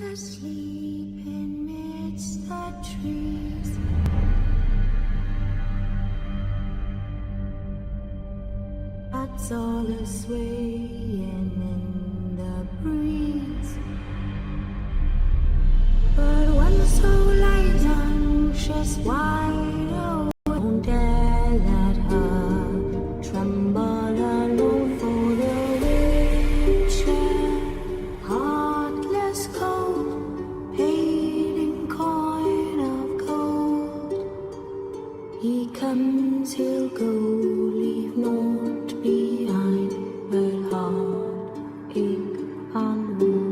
asleep amidst the trees. That's all a swaying in the breeze. But when the soul lies anxious, wide awake, don't dare let her tremble alone for the witcher. Heartless cold, paid in coin of gold. He comes, he'll go, leave naught behind but heartache and woe.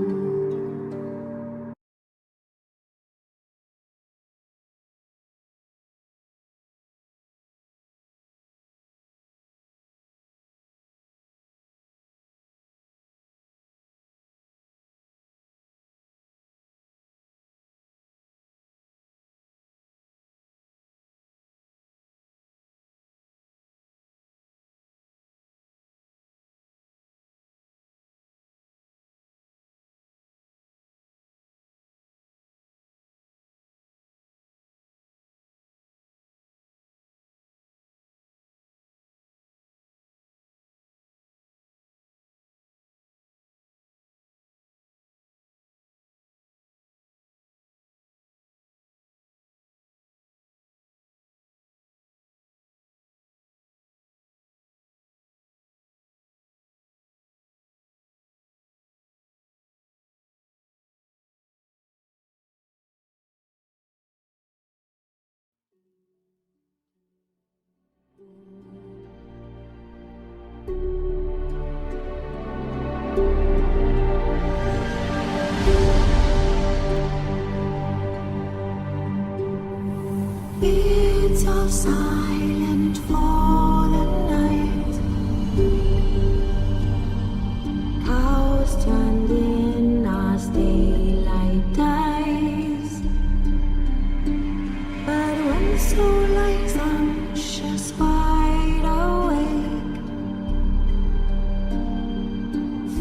It's all silent for the night. Cows turned in as daylight dies. But when the soul lies anxious, wide awake,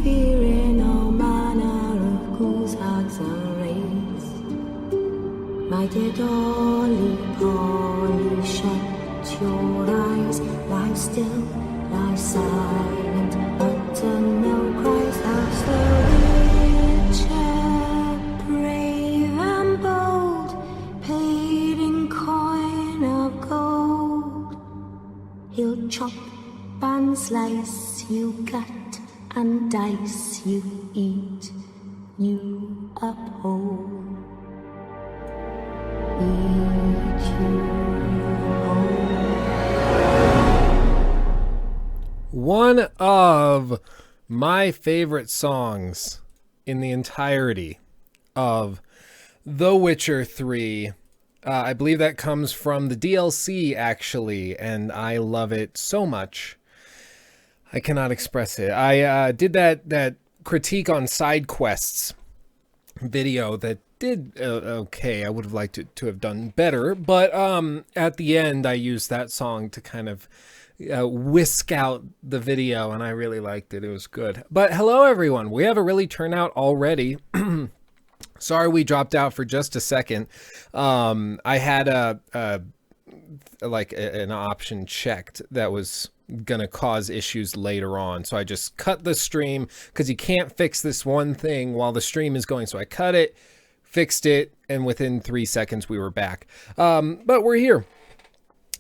fearing all manner of ghouls, hags and wraiths, my dear Dolly Polly, shut your eyes, lie still, lie silent, utter no cries, as the witcher, brave and bold, paid in coin of gold. He'll chop and slice, you cut and dice, you eat, you uphold. One of my favorite songs in the entirety of The Witcher 3. I believe that comes from the DLC, actually, and I love it so much. I cannot express it. I did that critique on side quests video that did okay. I would have liked it to have done better, but at the end I used that song to kind of whisk out the video, and I really liked it. It was good. But hello everyone, we have a really turnout already. Sorry we dropped out for just a second. I had an option checked that was gonna cause issues later on, so I just cut the stream because you can't fix this one thing while the stream is going. So I cut it, fixed it, and within 3 seconds we were back. But we're here.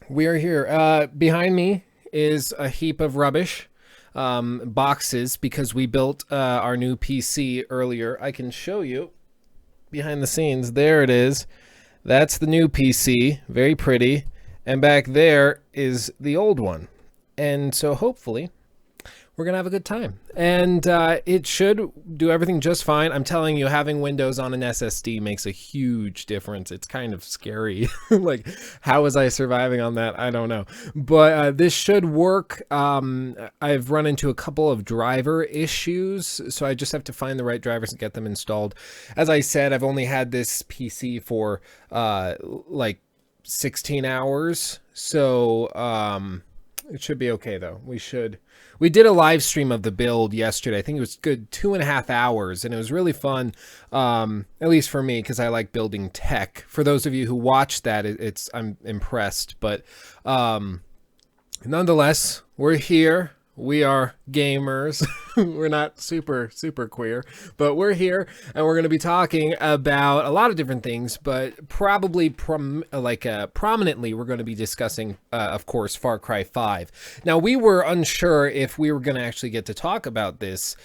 We are here. Behind me is a heap of rubbish, boxes, because we built our new PC earlier. I can show you behind the scenes. There it is. That's the new PC. Very pretty. And back there is the old one. And so hopefully we're going to have a good time. And it should do everything just fine. I'm telling you, having Windows on an SSD makes a huge difference. It's kind of scary. Like, how was I surviving on that? I don't know. But this should work. I've run into a couple of driver issues, so I just have to find the right drivers and get them installed. As I said, I've only had this PC for like 16 hours. So It should be okay though. We did a live stream of the build yesterday. I think it was good 2.5 hours, and it was really fun. At least for me, because I like building tech. For those of you who watched that, I'm impressed. But nonetheless, we're here. We are gamers. We're not super queer, but we're here, and we're going to be talking about a lot of different things, but probably prominently we're going to be discussing, of course, Far Cry 5. Now, we were unsure if we were going to actually get to talk about this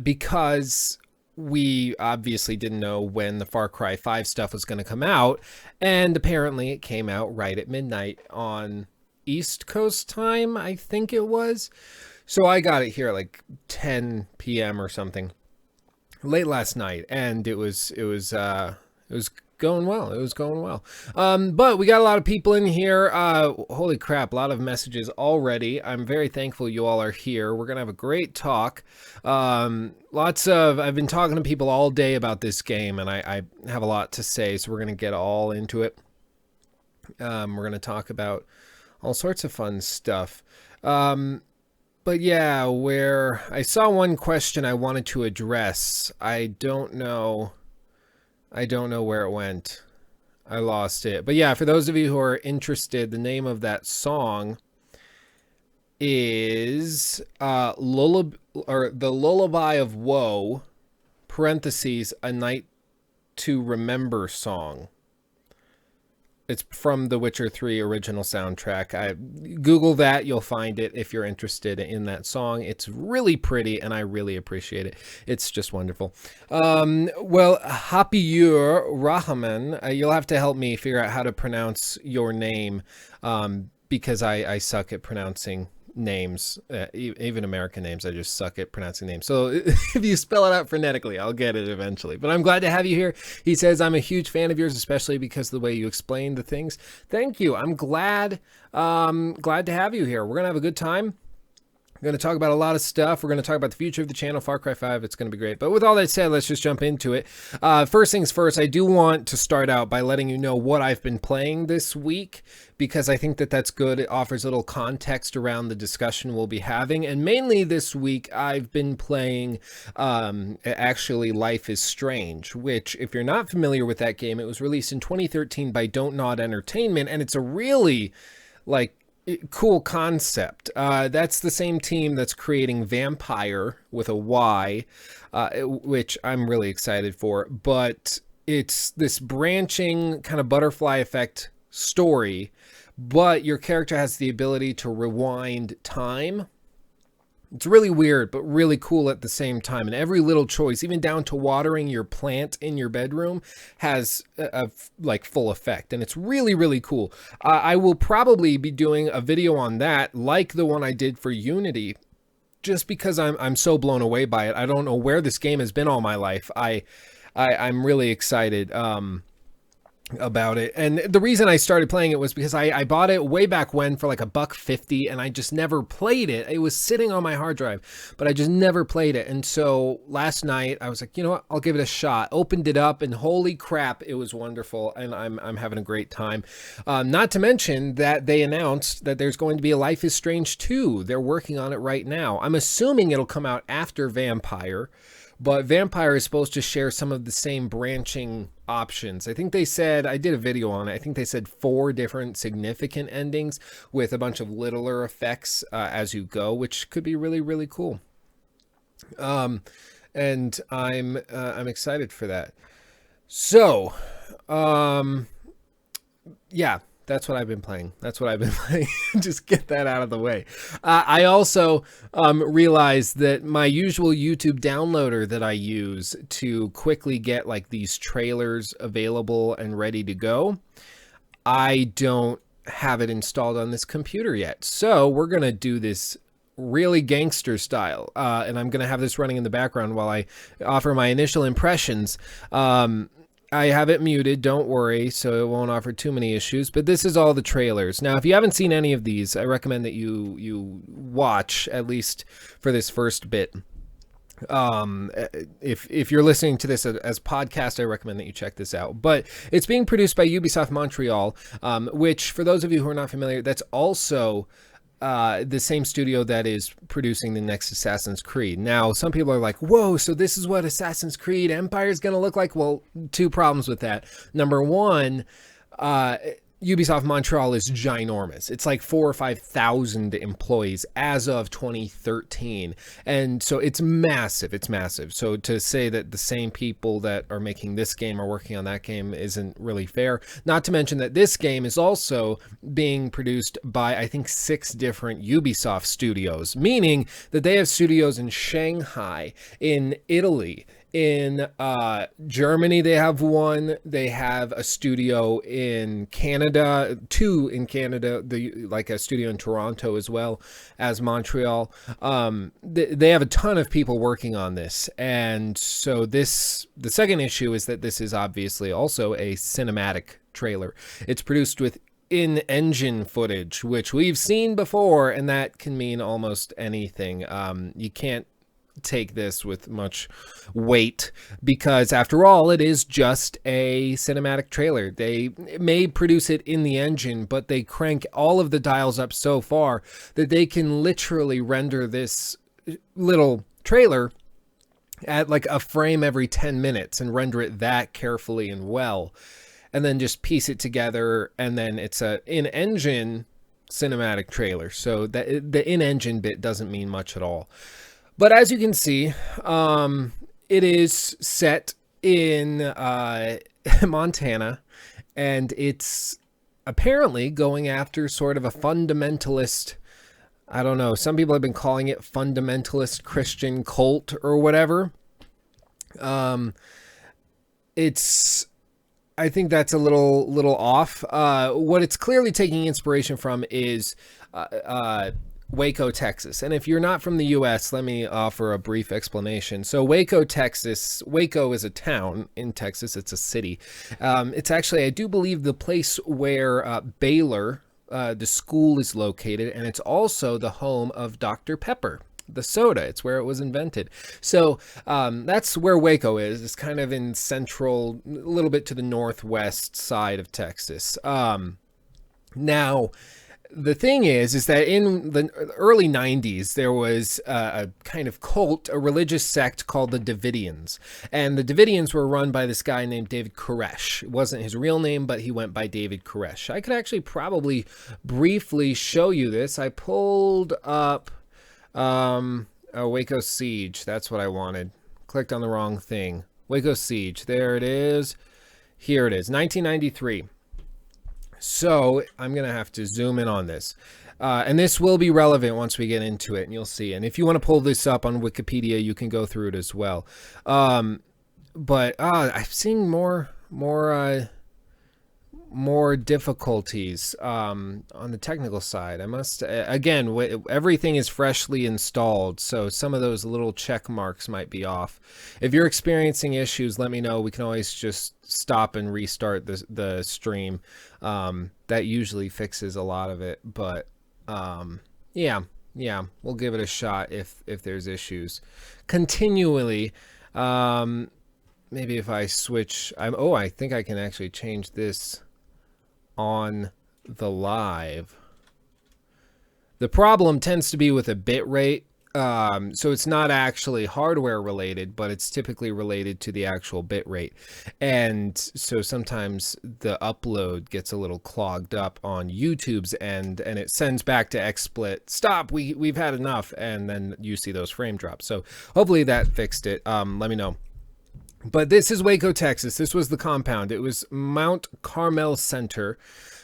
because we obviously didn't know when the Far Cry 5 stuff was going to come out, and apparently it came out right at midnight on East Coast time, I think it was. So I got it here at like 10 p.m. or something late last night, and it was going well. It was going well. But we got a lot of people in here. Holy crap, a lot of messages already. I'm very thankful you all are here. We're gonna have a great talk. I've been talking to people all day about this game, and I have a lot to say, so we're gonna get all into it. We're gonna talk about all sorts of fun stuff. But yeah, where I saw one question I wanted to address. I don't know where it went. I lost it. But yeah, for those of you who are interested, the name of that song is The Lullaby of Woe, parentheses, A Night to Remember song. It's from the Witcher 3 original soundtrack. Google that, you'll find it if you're interested in that song. It's really pretty, and I really appreciate it. It's just wonderful. Well, Hapiyur Rahman, you'll have to help me figure out how to pronounce your name, because I suck at pronouncing names, even American names. I just suck at pronouncing names. So if you spell it out phonetically, I'll get it eventually. But I'm glad to have you here. He says, I'm a huge fan of yours, especially because of the way you explain the things. Thank you. I'm glad to have you here. We're gonna have a good time. We're going to talk about a lot of stuff. We're going to talk about the future of the channel, Far Cry 5. It's going to be great. But with all that said, let's just jump into it. First things first, I do want to start out by letting you know what I've been playing this week, because I think that that's good. It offers a little context around the discussion we'll be having. And mainly this week, I've been playing, actually, Life is Strange, which, if you're not familiar with that game, it was released in 2013 by Don't Nod Entertainment, and it's a really, cool concept. That's the same team that's creating Vampire with a Y, which I'm really excited for. But it's this branching kind of butterfly effect story, but your character has the ability to rewind time. It's really weird, but really cool at the same time. And every little choice, even down to watering your plant in your bedroom, has a full effect. And it's really, really cool. I will probably be doing a video on that, like the one I did for Unity, just because I'm so blown away by it. I don't know where this game has been all my life. I'm really excited about it. And the reason I started playing it was because I bought it way back when for like $1.50, and I just never played it. It was sitting on my hard drive, but I just never played it. And so last night I was like, you know what, I'll give it a shot. Opened it up, and holy crap, it was wonderful, and I'm having a great time. Not to mention that they announced that there's going to be a Life is Strange 2. They're working on it right now. I'm assuming it'll come out after Vampire, but Vampire is supposed to share some of the same branching options. I think they said, I did a video on it, I think they said 4 different significant endings with a bunch of littler effects as you go, which could be really, really cool. And I'm excited for that. So, yeah. That's what I've been playing. Just get that out of the way. I also realized that my usual YouTube downloader that I use to quickly get these trailers available and ready to go, I don't have it installed on this computer yet. So we're going to do this really gangster style. And I'm going to have this running in the background while I offer my initial impressions. I have it muted, don't worry, so it won't offer too many issues, but this is all the trailers. Now, if you haven't seen any of these, I recommend that you watch, at least for this first bit. If you're listening to this as podcast, I recommend that you check this out. But it's being produced by Ubisoft Montreal, which, for those of you who are not familiar, that's also the same studio that is producing the next Assassin's Creed. Now, some people are like, whoa, so this is what Assassin's Creed Empire is going to look like? Well, two problems with that. Number one, Ubisoft Montreal is ginormous. It's like 4,000 or 5,000 employees as of 2013. And so it's massive. It's massive. So to say that the same people that are making this game are working on that game isn't really fair. Not to mention that this game is also being produced by, I think, 6 different Ubisoft studios, meaning that they have studios in Shanghai, in Italy, in Germany. They have one. They have a studio in Canada, 2 in Canada, like a studio in Toronto as well as Montreal. They have a ton of people working on this. And so the second issue is that this is obviously also a cinematic trailer. It's produced with in-engine footage, which we've seen before, and that can mean almost anything. You can't take this with much weight, because after all, it is just a cinematic trailer. They may produce it in the engine, but they crank all of the dials up so far that they can literally render this little trailer at like a frame every 10 minutes and render it that carefully and well, and then just piece it together, and then it's a in-engine cinematic trailer. So that the in-engine bit doesn't mean much at all. But as you can see, it is set in Montana, and it's apparently going after sort of a fundamentalist, I don't know, some people have been calling it fundamentalist Christian cult or whatever. I think that's a little off. What it's clearly taking inspiration from is Waco, Texas. And if you're not from the US, let me offer a brief explanation. So Waco, Texas, Waco is a town in Texas. It's a city. It's actually, I do believe, the place where Baylor, the school, is located. And it's also the home of Dr. Pepper, the soda. It's where it was invented. So that's where Waco is. It's kind of in central, a little bit to the northwest side of Texas. Now, the thing is that in the early 90s, there was a kind of cult, a religious sect called the Davidians. And the Davidians were run by this guy named David Koresh. It wasn't his real name, but he went by David Koresh. I could actually probably briefly show you this. I pulled up Waco Siege. That's what I wanted. Clicked on the wrong thing. Waco Siege. There it is. Here it is. 1993. So I'm going to have to zoom in on this. And this will be relevant once we get into it, and you'll see. And if you want to pull this up on Wikipedia, you can go through it as well. But I've seen more difficulties on the technical side. I must, again, everything is freshly installed, so some of those little check marks might be off. If you're experiencing issues, let me know. We can always just stop and restart the stream. That usually fixes a lot of it, but yeah, we'll give it a shot if there's issues. Continually, maybe if I switch, I think I can actually change this on the live. The problem tends to be with a bit rate. So it's not actually hardware related, but it's typically related to the actual bit rate. And so sometimes the upload gets a little clogged up on YouTube's end, and it sends back to XSplit, stop, we've had enough, and then you see those frame drops. So hopefully that fixed it. Let me know. But this is Waco, Texas. This was the compound. It was Mount Carmel Center.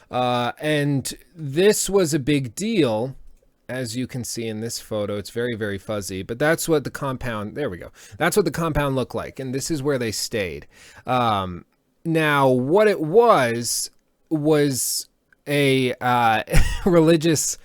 And this was a big deal. As you can see in this photo, it's very, very fuzzy, but that's what the compound, there we go. That's what the compound looked like. And this is where they stayed. Now, what it was a religious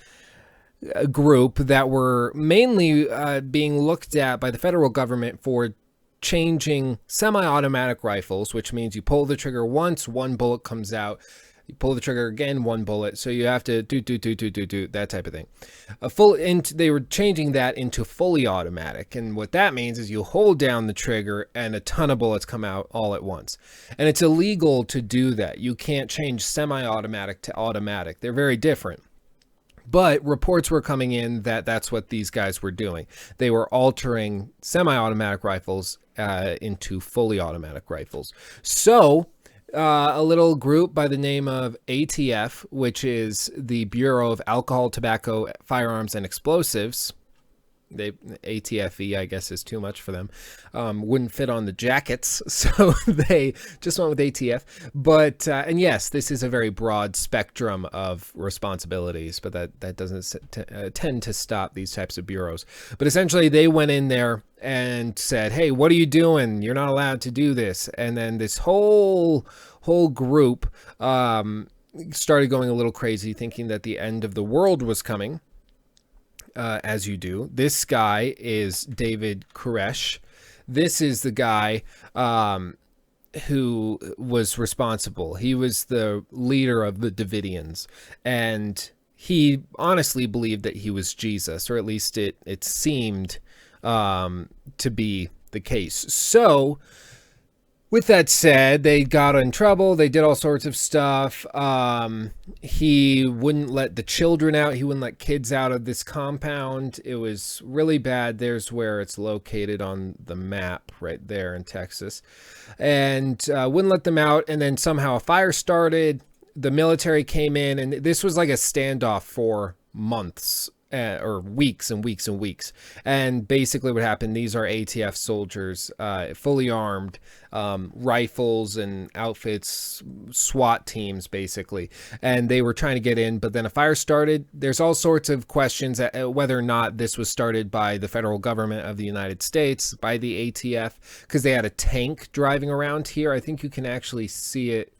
group that were mainly being looked at by the federal government for changing semi-automatic rifles, which means you pull the trigger once, one bullet comes out. You pull the trigger again, one bullet. So you have to do that type of thing. They were changing that into fully automatic. And what that means is you hold down the trigger and a ton of bullets come out all at once. And it's illegal to do that. You can't change semi-automatic to automatic. They're very different. But reports were coming in that that's what these guys were doing. They were altering semi-automatic rifles into fully automatic rifles. So a little group by the name of ATF, which is the Bureau of Alcohol, Tobacco, Firearms, and Explosives. ATFE, I guess, is too much for them. Wouldn't fit on the jackets, so they just went with ATF. But and yes, this is a very broad spectrum of responsibilities, but that doesn't tend to stop these types of bureaus. But essentially, they went in there and said, "Hey, what are you doing? You're not allowed to do this." And then this whole group started going a little crazy, thinking that the end of the world was coming. As you do. This guy is David Koresh. This is the guy who was responsible. He was the leader of the Davidians, and he honestly believed that he was Jesus, or at least it seemed to be the case. So with that said, they got in trouble. They did all sorts of stuff. He wouldn't let the children out. He wouldn't let kids out of this compound. It was really bad. There's where it's located on the map right there in Texas. And wouldn't let them out. And then somehow a fire started. The military came in. And this was like a standoff for months. Or weeks and weeks and weeks. And basically what happened, these are ATF soldiers, fully armed, rifles and outfits, SWAT teams, basically. And they were trying to get in, but then a fire started. There's all sorts of questions whether or not this was started by the federal government of the United States, by the ATF, because they had a tank driving around here. I think you can actually see it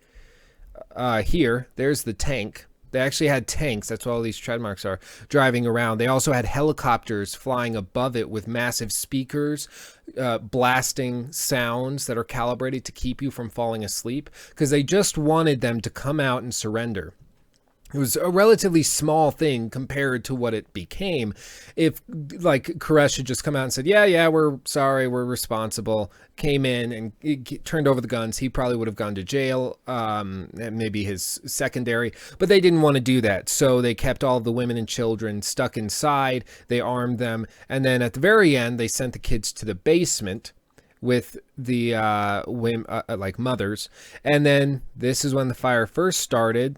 here. There's the tank. They actually had tanks, that's what all these tread marks are, driving around. They also had helicopters flying above it with massive speakers, blasting sounds that are calibrated to keep you from falling asleep, because they just wanted them to come out and surrender. It was a relatively small thing compared to what it became. If, like, Koresh had just come out and said, yeah, we're sorry, we're responsible, came in and turned over the guns, he probably would have gone to jail, maybe his secondary, but they didn't want to do that. So they kept all of the women and children stuck inside, they armed them, and then at the very end, they sent the kids to the basement with the like mothers. And then this is when the fire first started.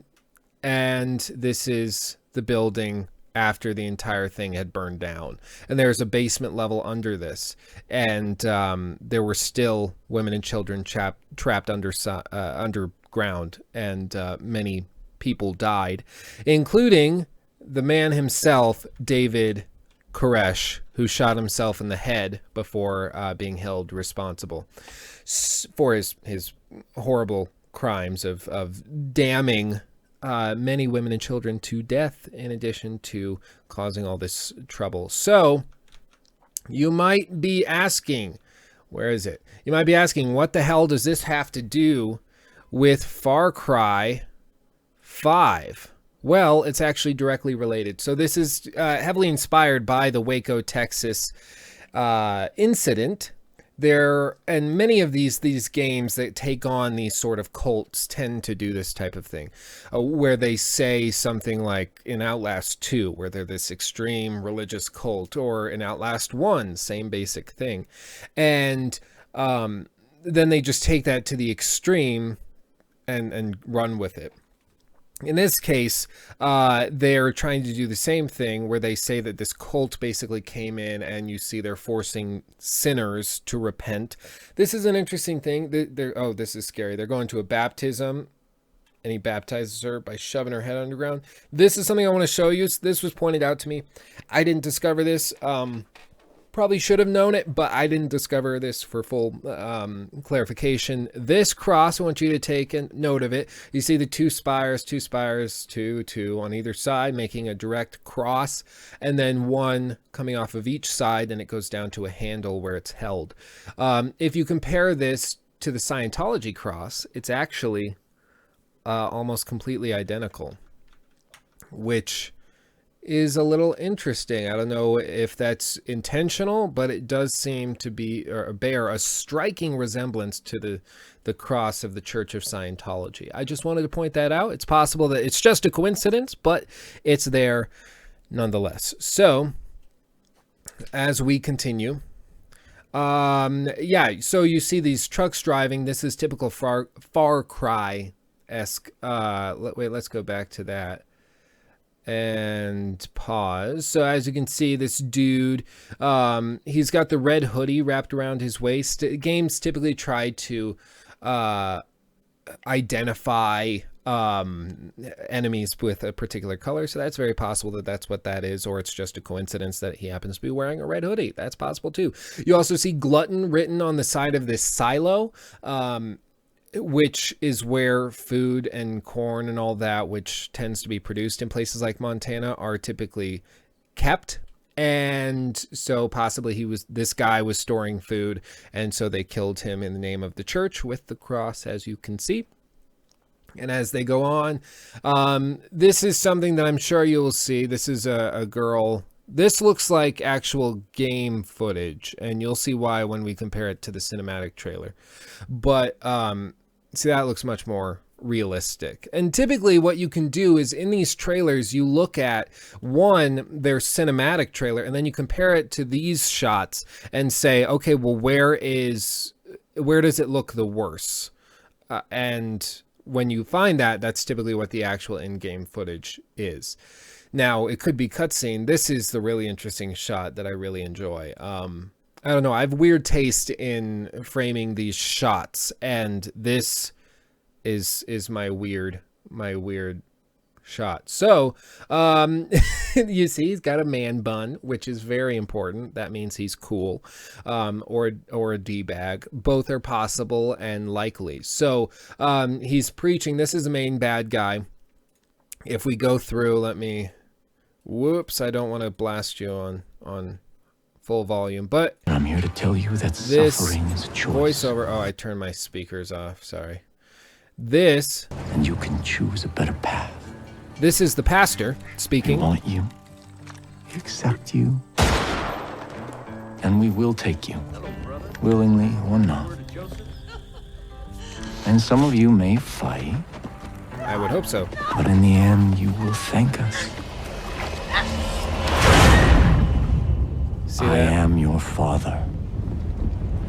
And this is the building after the entire thing had burned down. And there's a basement level under this. And there were still women and children trapped underground. And many people died, including the man himself, David Koresh, who shot himself in the head before being held responsible for his horrible crimes of damning many women and children to death, in addition to causing all this trouble. So you might be asking, where is it? You might be asking, what the hell does this have to do with Far Cry 5? Well, it's actually directly related. So this is heavily inspired by the Waco, Texas incident. And many of these games that take on these sort of cults tend to do this type of thing, where they say something like in Outlast 2, where they're this extreme religious cult, or in Outlast 1, same basic thing. And then they just take that to the extreme and run with it. In this case, they're trying to do the same thing, where they say that this cult basically came in, and you see they're forcing sinners to repent. This is an interesting thing. Oh, this is scary. They're going to a baptism, and he baptizes her by shoving her head underground. This is something I want to show you. This was pointed out to me. I didn't discover this. Probably should have known it, but I didn't discover this for full clarification. This cross, I want you to take a note of it. You see the two spires, two on either side, making a direct cross, and then one coming off of each side, and it goes down to a handle where it's held. If you compare this to the Scientology cross, it's actually almost completely identical, which is a little interesting. I don't know if that's intentional, but it does seem to be, or bear a striking resemblance to the cross of the Church of Scientology. I just wanted to point that out. It's possible that it's just a coincidence, but it's there. nonetheless. So as we continue, yeah, so you see these trucks driving. This is typical Far Cry-esque. Wait, let's go back to that and pause. So as you can see, this dude, he's got the red hoodie wrapped around his waist. Games typically try to identify enemies with a particular color, so that's very possible that that's what that is, or it's just a coincidence that he happens to be wearing a red hoodie. That's possible too. You also see glutton written on the side of this silo, which is where food and corn and all that, which tends to be produced in places like Montana, are typically kept. And so possibly this guy was storing food, and so they killed him in the name of the church with the cross, as you can see. And as they go on, this is something that I'm sure you will see. This is a girl. This looks like actual game footage, and you'll see why when we compare it to the cinematic trailer. But see, that looks much more realistic. And typically what you can do is in these trailers, you look at their cinematic trailer, and then you compare it to these shots and say, okay, well, where does it look the worst? And when you find that, that's typically what the actual in-game footage is. Now, it could be cutscene. This is the really interesting shot that I really enjoy. I don't know. I have weird taste in framing these shots, and this is my weird shot. So, you see, he's got a man bun, which is very important. That means he's cool, or a D-bag. Both are possible and likely. So, he's preaching. This is the main bad guy. If we go through, whoops, I don't want to blast you on full volume, but I'm here to tell you that this suffering is a choice. Voiceover. Oh, I turned my speakers off. Sorry. This, and you can choose a better path. This is the pastor speaking. We want you. We accept you. And we will take you, willingly or not. And some of you may fight. I would hope so. But in the end, you will thank us. See I that? am your father,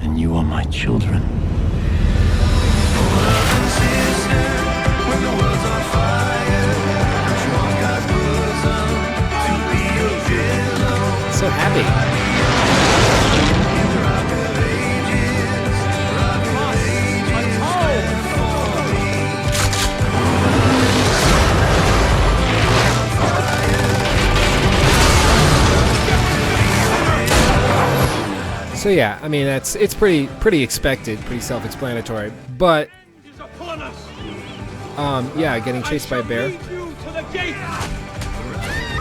and you are my children. So happy. So yeah, I mean it's pretty expected, pretty self-explanatory, but yeah, getting chased by a bear.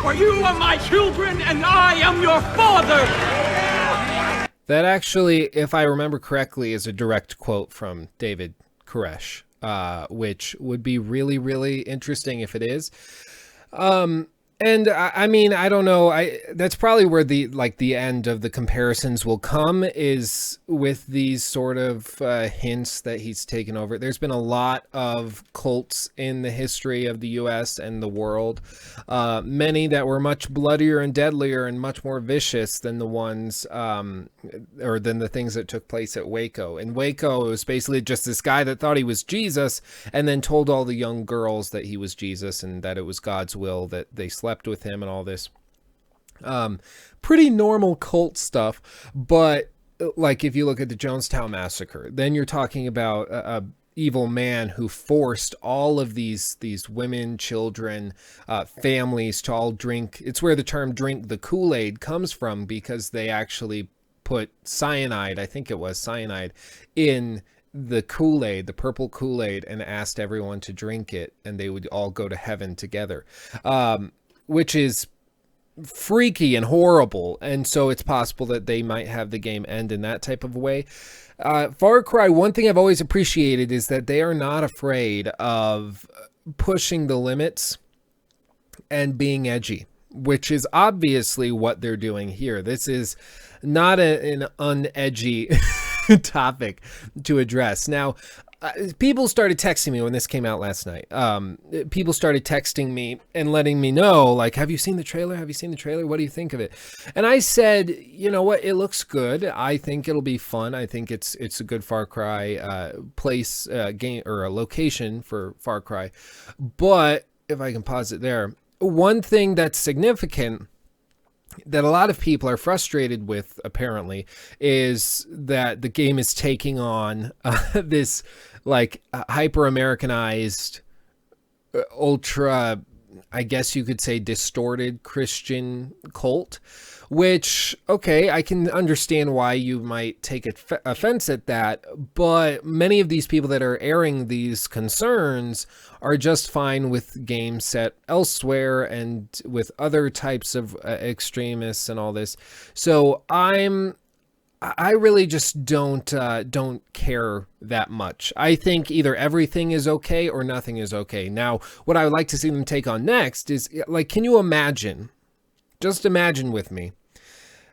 For you are my children, and I am your father. That actually, if I remember correctly, is a direct quote from David Koresh, which would be really, really interesting if it is. And I mean, I don't know. That's probably where the end of the comparisons will come, is with these sort of hints that he's taken over. There's been a lot of cults in the history of the U.S. and the world, many that were much bloodier and deadlier and much more vicious than the ones, or than the things that took place at Waco. In Waco, it was basically just this guy that thought he was Jesus, and then told all the young girls that he was Jesus and that it was God's will that they slept with him and all this. Pretty normal cult stuff, but like if you look at the Jonestown Massacre, then you're talking about a evil man who forced all of these women, children, families to all drink. It's where the term drink the Kool-Aid comes from, because they actually put cyanide, I think it was cyanide, in the Kool-Aid, the purple Kool-Aid, and asked everyone to drink it, and they would all go to heaven together. Which is freaky and horrible, and so it's possible that they might have the game end in that type of a way. Far Cry, one thing I've always appreciated is that they are not afraid of pushing the limits and being edgy, which is obviously what they're doing here. This is not an unedgy topic to address. Now, people started texting me when this came out last night. People started texting me and letting me know, like, have you seen the trailer? Have you seen the trailer? What do you think of it? And I said, you know what? It looks good. I think it'll be fun. I think it's a good Far Cry place, game, or a location for Far Cry. But if I can pause it there, one thing that's significant that a lot of people are frustrated with, apparently, is that the game is taking on this like hyper Americanized, ultra, I guess you could say, distorted Christian cult, which, okay, I can understand why you might take offense at that, but many of these people that are airing these concerns are just fine with games set elsewhere and with other types of extremists and all this. So I really just don't care that much. I think either everything is okay or nothing is okay. Now, what I would like to see them take on next is, like, can you imagine, just imagine with me,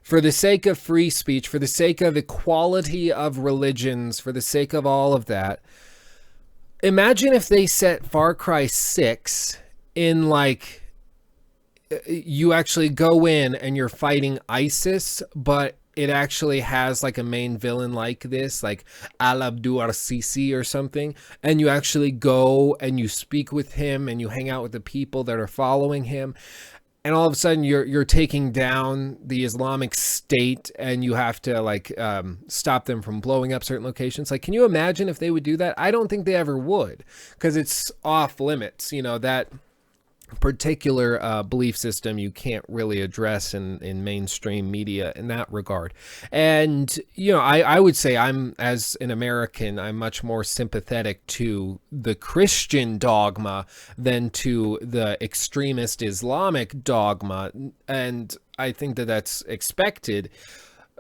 for the sake of free speech, for the sake of equality of religions, for the sake of all of that, imagine if they set Far Cry 6 in, like, you actually go in and you're fighting ISIS, but it actually has like a main villain like this, like Al Abdul Sisi or something, and you actually go and you speak with him and you hang out with the people that are following him, and all of a sudden you're taking down the Islamic State and you have to like stop them from blowing up certain locations. Like, can you imagine if they would do that? I don't think they ever would, because it's off limits. You know, that particular belief system you can't really address in mainstream media in that regard. And, you know, I would say as an American, I'm much more sympathetic to the Christian dogma than to the extremist Islamic dogma. And I think that that's expected.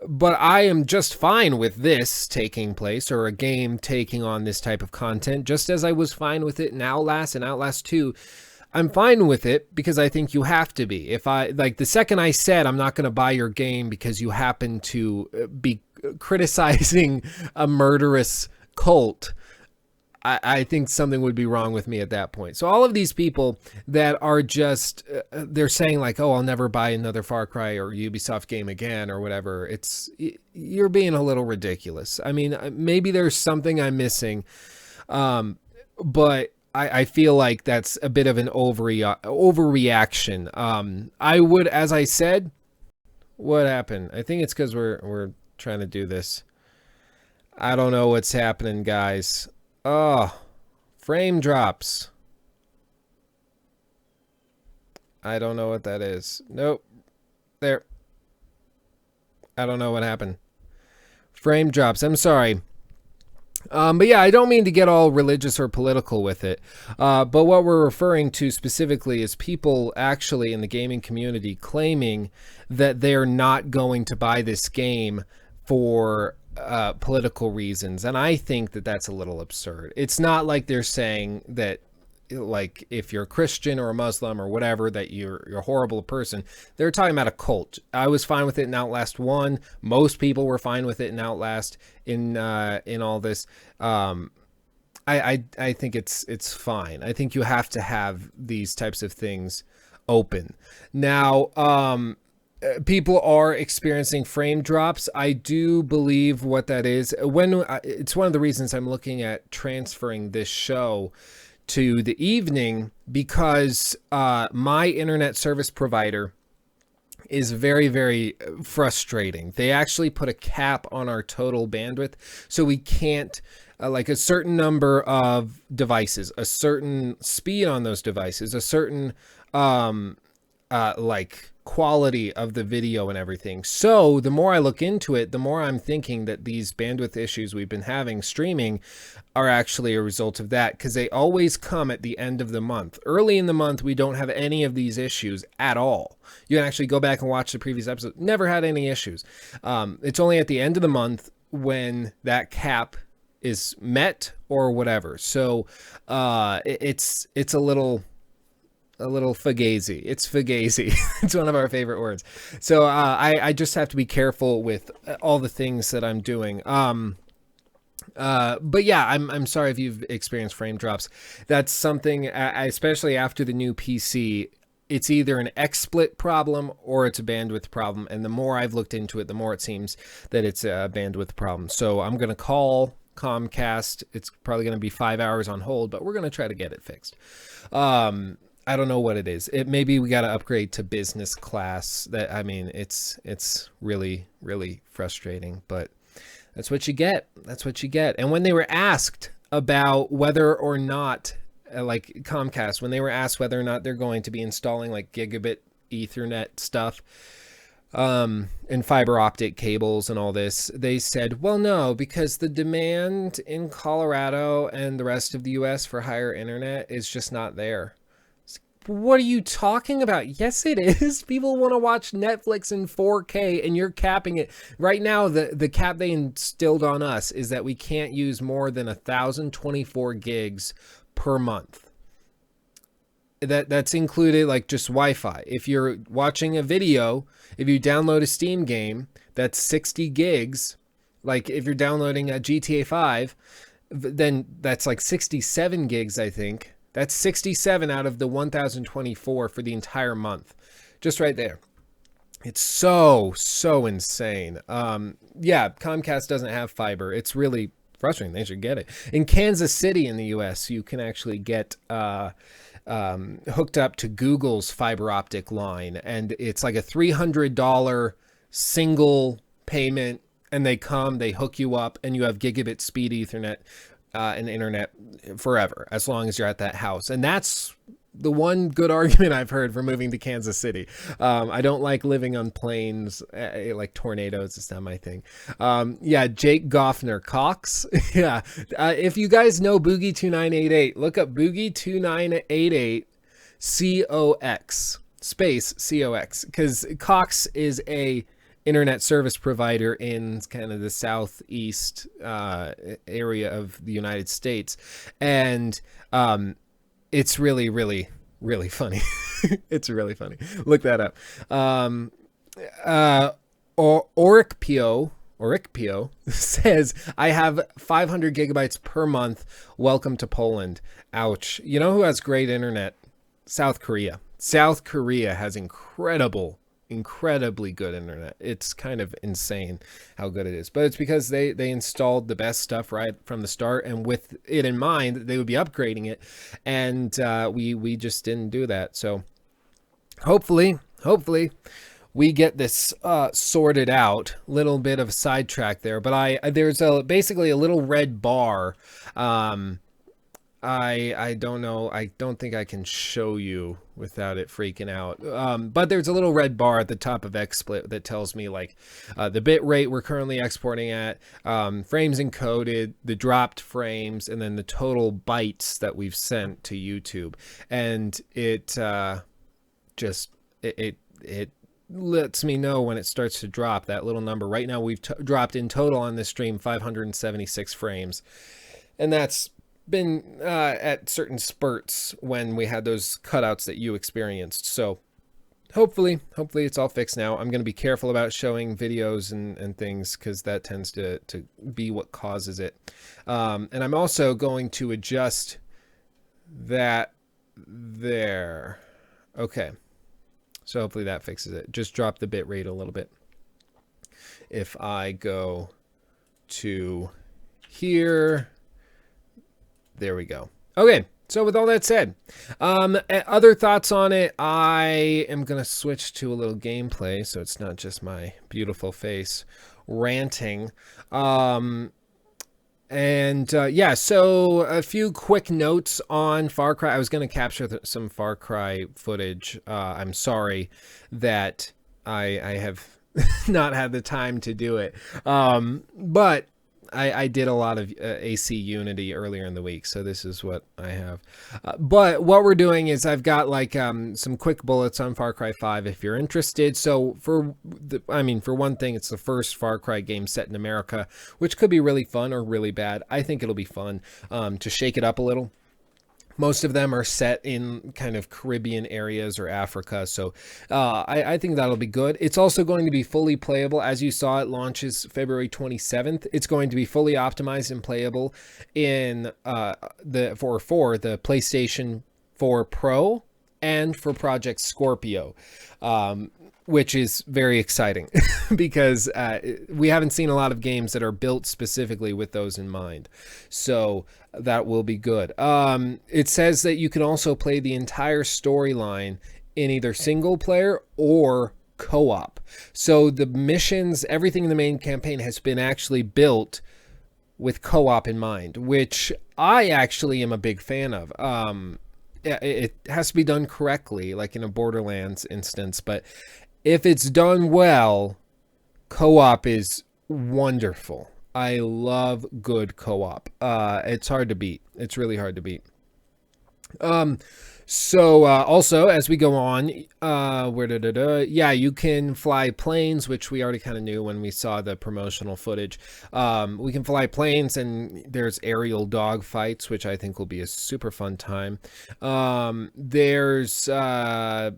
But I am just fine with this taking place, or a game taking on this type of content, just as I was fine with it in Outlast and Outlast 2. I'm fine with it because I think you have to be. If I, like, the second I said I'm not going to buy your game because you happen to be criticizing a murderous cult, I think something would be wrong with me at that point. So all of these people that are just, they're saying like, oh, I'll never buy another Far Cry or Ubisoft game again or whatever. You're being a little ridiculous. I mean, maybe there's something I'm missing, but I feel like that's a bit of an overreaction. I would, as I said, what happened? I think it's because we're trying to do this. I don't know what's happening, guys. Oh, frame drops. I don't know what that is. Nope. There. I don't know what happened. Frame drops. I'm sorry. But yeah, I don't mean to get all religious or political with it. But what we're referring to specifically is people actually in the gaming community claiming that they're not going to buy this game for political reasons. And I think that that's a little absurd. It's not like they're saying that, like, if you're a Christian or a Muslim or whatever, that you're a horrible person. They're talking about a cult. I was fine with it in Outlast 1. Most people were fine with it in Outlast. In all this, I think it's fine. I think you have to have these types of things open. Now, people are experiencing frame drops. I do believe what that is. It's one of the reasons I'm looking at transferring this show to the evening, because my internet service provider is very, very frustrating. They actually put a cap on our total bandwidth, so we can't, like, a certain number of devices, a certain speed on those devices, a certain like quality of the video and everything. So the more I look into it, the more I'm thinking that these bandwidth issues we've been having streaming are actually a result of that, because they always come at the end of the month. Early in the month, we don't have any of these issues at all. You can actually go back and watch the previous episode. Never had any issues. It's only at the end of the month when that cap is met or whatever. So it's a little fugazi. It's fugazi. It's one of our favorite words. So I just have to be careful with all the things that I'm doing. But yeah, I'm sorry if you've experienced frame drops. That's something, especially after the new PC, it's either an XSplit problem or it's a bandwidth problem. And the more I've looked into it, the more it seems that it's a bandwidth problem. So I'm going to call Comcast. It's probably going to be 5 hours on hold, but we're going to try to get it fixed. I don't know what it is. Maybe we got to upgrade to business class. It's really, really frustrating, but that's what you get. That's what you get. And when they were asked about whether or not, like Comcast, when they were asked whether or not they're going to be installing like gigabit Ethernet stuff, and fiber optic cables and all this, they said, well, no, because the demand in Colorado and the rest of the US for higher internet is just not there. What are you talking about? Yes, it is. People want to watch Netflix in 4K and you're capping it. Right now, the cap they instilled on us is that we can't use more than 1,024 gigs per month. That's included like just Wi-Fi. If you're watching a video, if you download a Steam game, that's 60 gigs. Like if you're downloading a GTA 5, then that's like 67 gigs, I think. That's 67 out of the 1,024 for the entire month. Just right there. It's so insane. Yeah, Comcast doesn't have fiber. It's really frustrating. They should get it. In Kansas City in the US, you can actually get hooked up to Google's fiber optic line, and it's like a $300 single payment, and they hook you up, and you have gigabit speed Ethernet and internet forever, as long as you're at that house. And that's the one good argument I've heard for moving to Kansas City. I don't like living on plains, like tornadoes. It's not my thing. Yeah, Jake Goffner, Cox. Yeah. If you guys know Boogie2988, look up Boogie2988 COX space COX, because Cox is a internet service provider in kind of the southeast area of the United States. And it's really, really, really funny. It's really funny. Look that up. Orikpio says, I have 500 gigabytes per month. Welcome to Poland. Ouch. You know who has great internet? South Korea. South Korea has incredibly good internet. It's kind of insane how good it is, but it's because they installed the best stuff right from the start, and with it in mind, they would be upgrading it, and we just didn't do that. So hopefully we get this sorted out. Little bit of a sidetrack there, but there's basically a little red bar. I don't know. I don't think I can show you without it freaking out. But there's a little red bar at the top of XSplit that tells me like the bit rate we're currently exporting at, frames encoded, the dropped frames, and then the total bytes that we've sent to YouTube. And it lets me know when it starts to drop, that little number. Right now we've dropped in total on this stream 576 frames. And that's been at certain spurts when we had those cutouts that you experienced. So hopefully it's all fixed now. I'm going to be careful about showing videos and things, because that tends to be what causes it. And I'm also going to adjust that there. Okay. So hopefully that fixes it. Just drop the bit rate a little bit. If I go to here, there we go. Okay, so with all that said, other thoughts on it, I am going to switch to a little gameplay, so it's not just my beautiful face ranting. Yeah, so a few quick notes on Far Cry. I was going to capture some Far Cry footage. I'm sorry that I have not had the time to do it. But I did a lot of AC Unity earlier in the week, so this is what I have. But what we're doing is I've got like some quick bullets on Far Cry 5 if you're interested. So for one thing, it's the first Far Cry game set in America, which could be really fun or really bad. I think it'll be fun to shake it up a little. Most of them are set in kind of Caribbean areas or Africa. So I think that'll be good. It's also going to be fully playable. As you saw, it launches February 27th. It's going to be fully optimized and playable in for the PlayStation 4 Pro and for Project Scorpio, which is very exciting because we haven't seen a lot of games that are built specifically with those in mind. So that will be good. It says that you can also play the entire storyline in either single player or co-op. So the missions, everything in the main campaign has been actually built with co-op in mind, which I actually am a big fan of. It has to be done correctly, like in a Borderlands instance, but if it's done well, co-op is wonderful. I love good co-op. It's hard to beat. It's really hard to beat. So also, as we go on, yeah, you can fly planes, which we already kind of knew when we saw the promotional footage. We can fly planes, and there's aerial dog fights, which I think will be a super fun time. There's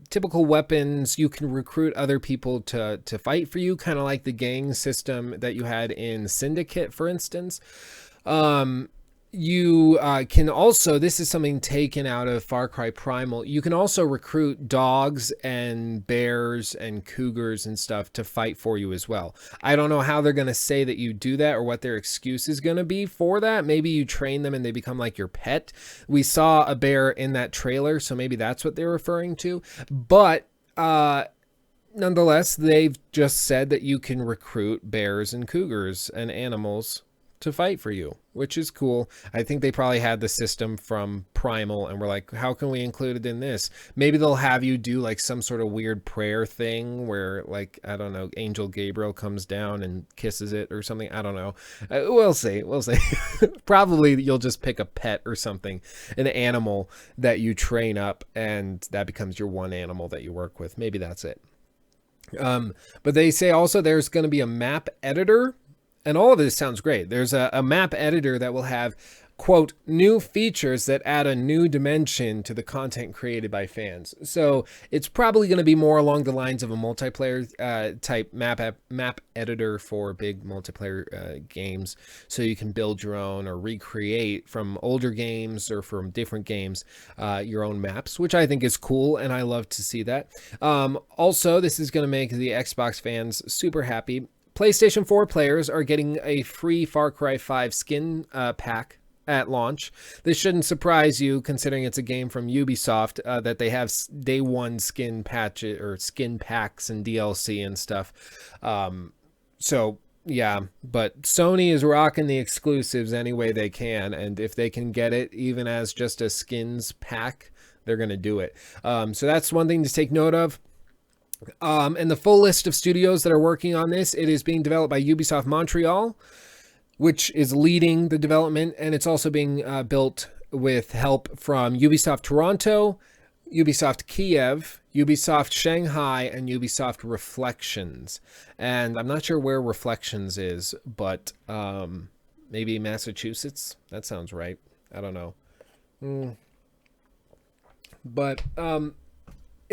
typical weapons. You can recruit other people to fight for you, kind of like the gang system that you had in Syndicate, for instance. You can also, this is something taken out of Far Cry Primal, you can also recruit dogs and bears and cougars and stuff to fight for you as well. I don't know how they're going to say that you do that or what their excuse is going to be for that. Maybe you train them and they become like your pet. We saw a bear in that trailer, so maybe that's what they're referring to. But nonetheless, they've just said that you can recruit bears and cougars and animals to fight for you, which is cool. I think they probably had the system from Primal and were like, how can we include it in this? Maybe they'll have you do like some sort of weird prayer thing where, like, I don't know, Angel Gabriel comes down and kisses it or something. I don't know. We'll see. Probably you'll just pick a pet or something, an animal that you train up, and that becomes your one animal that you work with. Maybe that's it. But they say also there's going to be a map editor. And all of this sounds great. There's a map editor that will have, quote, new features that add a new dimension to the content created by fans. So it's probably going to be more along the lines of a multiplayer type map editor for big multiplayer games. So you can build your own or recreate from older games or from different games your own maps, which I think is cool, and I love to see that. Also, this is going to make the Xbox fans super happy. PlayStation 4 players are getting a free Far Cry 5 skin pack at launch. This shouldn't surprise you, considering it's a game from Ubisoft, that they have day one skin patches or skin packs and DLC and stuff. So yeah, but Sony is rocking the exclusives any way they can, and if they can get it even as just a skins pack, they're going to do it. So that's one thing to take note of. And the full list of studios that are working on this, it is being developed by Ubisoft Montreal, which is leading the development, and it's also being built with help from Ubisoft Toronto, Ubisoft Kiev, Ubisoft Shanghai, and Ubisoft Reflections. And I'm not sure where Reflections is, but maybe Massachusetts? That sounds right. I don't know. But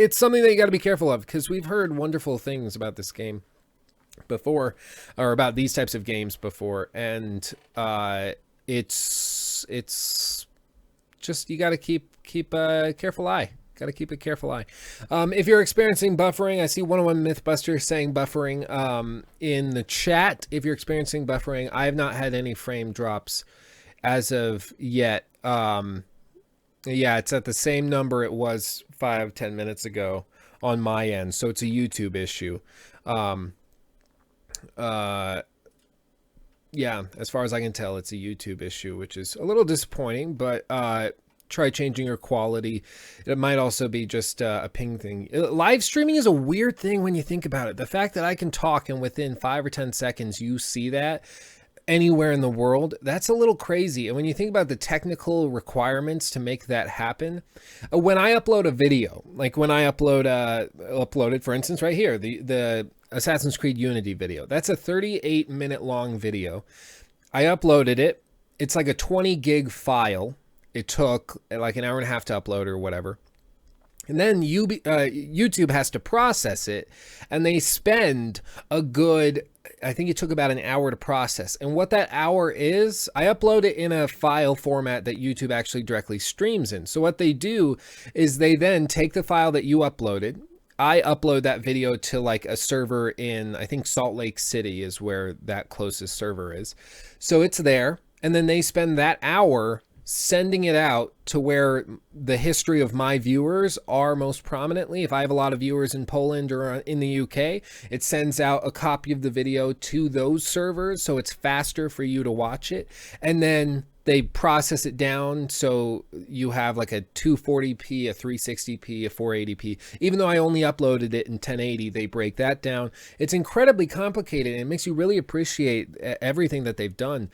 it's something that you got to be careful of, because we've heard wonderful things about this game before, or about these types of games before, and it's just, you got to keep a careful eye. Got to keep a careful eye. If you're experiencing buffering, I see 101 Mythbuster saying buffering in the chat. If you're experiencing buffering, I have not had any frame drops as of yet. Yeah, it's at the same number it was 5-10 minutes ago on my end, so it's a YouTube issue. Yeah, as far as I can tell, it's a YouTube issue, which is a little disappointing, but try changing your quality. It might also be just a ping thing. Live streaming is a weird thing when you think about it. The fact that I can talk and within 5 or 10 seconds you see that anywhere in the world, that's a little crazy. And when you think about the technical requirements to make that happen, when I upload a video, like when I uploaded, for instance, right here, the Assassin's Creed Unity video, that's a 38-minute long video. I uploaded it. It's like a 20 gig file. it took like an hour and a half to upload or whatever. And then YouTube has to process it, and they spend a good, I think it took about an hour to process. And what that hour is, I upload it in a file format that YouTube actually directly streams in. So what they do is they then take the file that you uploaded. I upload that video to like a server in, I think Salt Lake City is where that closest server is. So it's there. And then they spend that hour sending it out to where the history of my viewers are most prominently. If I have a lot of viewers in Poland or in the UK, it sends out a copy of the video to those servers, so it's faster for you to watch it. And then they process it down so you have like a 240p, a 360p, a 480p. Even though I only uploaded it in 1080, they break that down. It's incredibly complicated, and it makes you really appreciate everything that they've done.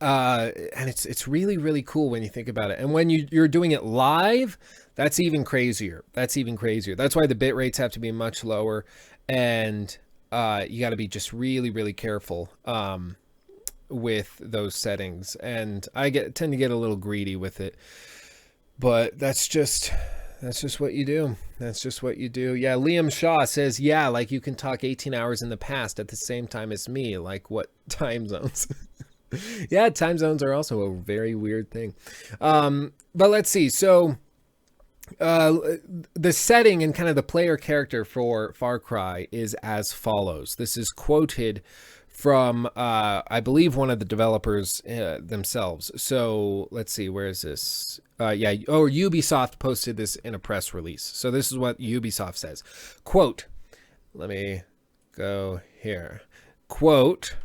And it's really, really cool when you think about it. And when you're doing it live, that's even crazier. That's why the bit rates have to be much lower, and you got to be just really, really careful with those settings. And I tend to get a little greedy with it, but that's just what you do. That's just what you do. Yeah, Liam Shaw says, yeah, like you can talk 18 hours in the past at the same time as me. Like what time zones? Yeah, time zones are also a very weird thing. But let's see. So the setting and kind of the player character for Far Cry is as follows. This is quoted from, I believe, one of the developers themselves. So let's see, where is this? Ubisoft posted this in a press release. So this is what Ubisoft says. Quote, let me go here. Quote,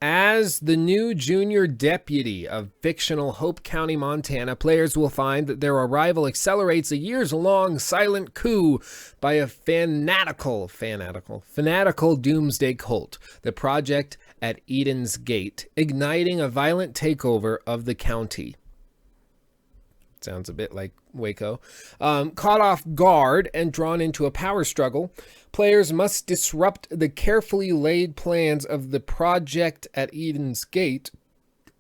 as the new junior deputy of fictional Hope County, Montana, players will find that their arrival accelerates a years-long silent coup by a fanatical doomsday cult, the Project at Eden's Gate, igniting a violent takeover of the county. Sounds a bit like Waco. Caught off guard and drawn into a power struggle, players must disrupt the carefully laid plans of the Project at Eden's Gate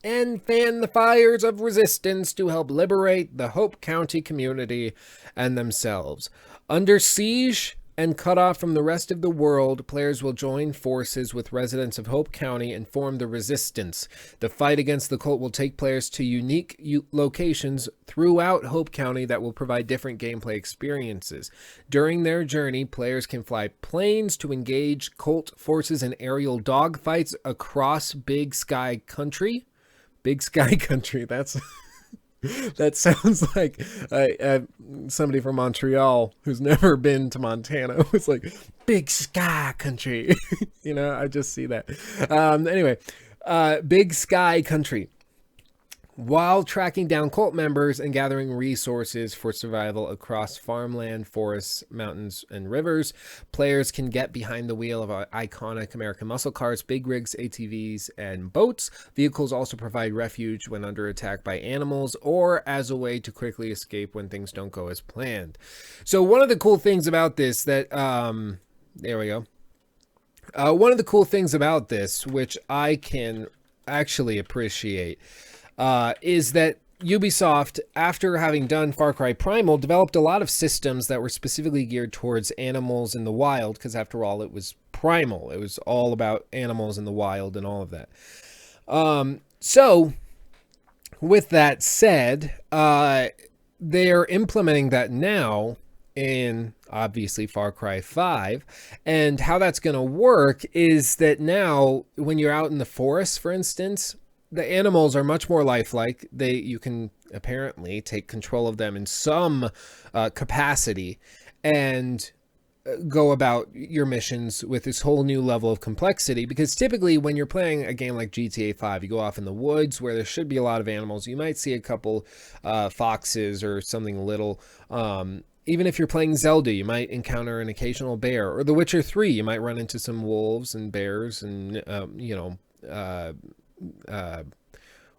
and fan the fires of resistance to help liberate the Hope County community and themselves. Under siege and cut off from the rest of the world, players will join forces with residents of Hope County and form the Resistance. The fight against the cult will take players to unique locations throughout Hope County that will provide different gameplay experiences. During their journey, players can fly planes to engage cult forces in aerial dogfights across Big Sky Country. Big Sky Country, that's... That sounds like somebody from Montreal who's never been to Montana. It's like Big Sky Country. You know, I just see that. Anyway, Big Sky Country. While tracking down cult members and gathering resources for survival across farmland, forests, mountains, and rivers, players can get behind the wheel of iconic American muscle cars, big rigs, ATVs, and boats. Vehicles also provide refuge when under attack by animals or as a way to quickly escape when things don't go as planned. So one of the cool things about this that, there we go. One of the cool things about this, which I can actually appreciate, is that Ubisoft, after having done Far Cry Primal, developed a lot of systems that were specifically geared towards animals in the wild, because after all, it was Primal. It was all about animals in the wild and all of that. So, with that said, they're implementing that now in, obviously, Far Cry 5. And how that's going to work is that now, when you're out in the forest, for instance, the animals are much more lifelike. You can apparently take control of them in some capacity and go about your missions with this whole new level of complexity. Because typically when you're playing a game like GTA 5, you go off in the woods where there should be a lot of animals. You might see a couple foxes or something little. Even if you're playing Zelda, you might encounter an occasional bear. Or The Witcher 3, you might run into some wolves and bears and,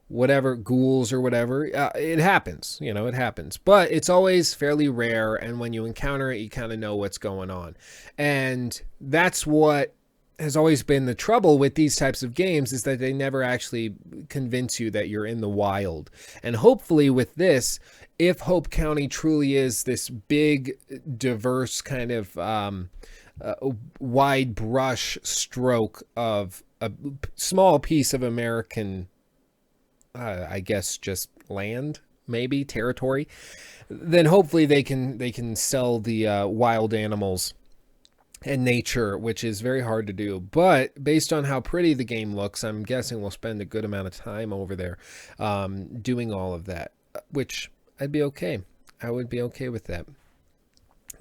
whatever, ghouls or whatever. It happens, it happens, but it's always fairly rare, and when you encounter it, you kind of know what's going on. And that's what has always been the trouble with these types of games, is that they never actually convince you that you're in the wild. And hopefully with this, if Hope County truly is this big, diverse kind of wide brush stroke of a small piece of American, I guess, just land, maybe territory, then hopefully they can sell the wild animals and nature, which is very hard to do. But based on how pretty the game looks, I'm guessing we'll spend a good amount of time over there doing all of that, which I'd be okay. I would be okay with that.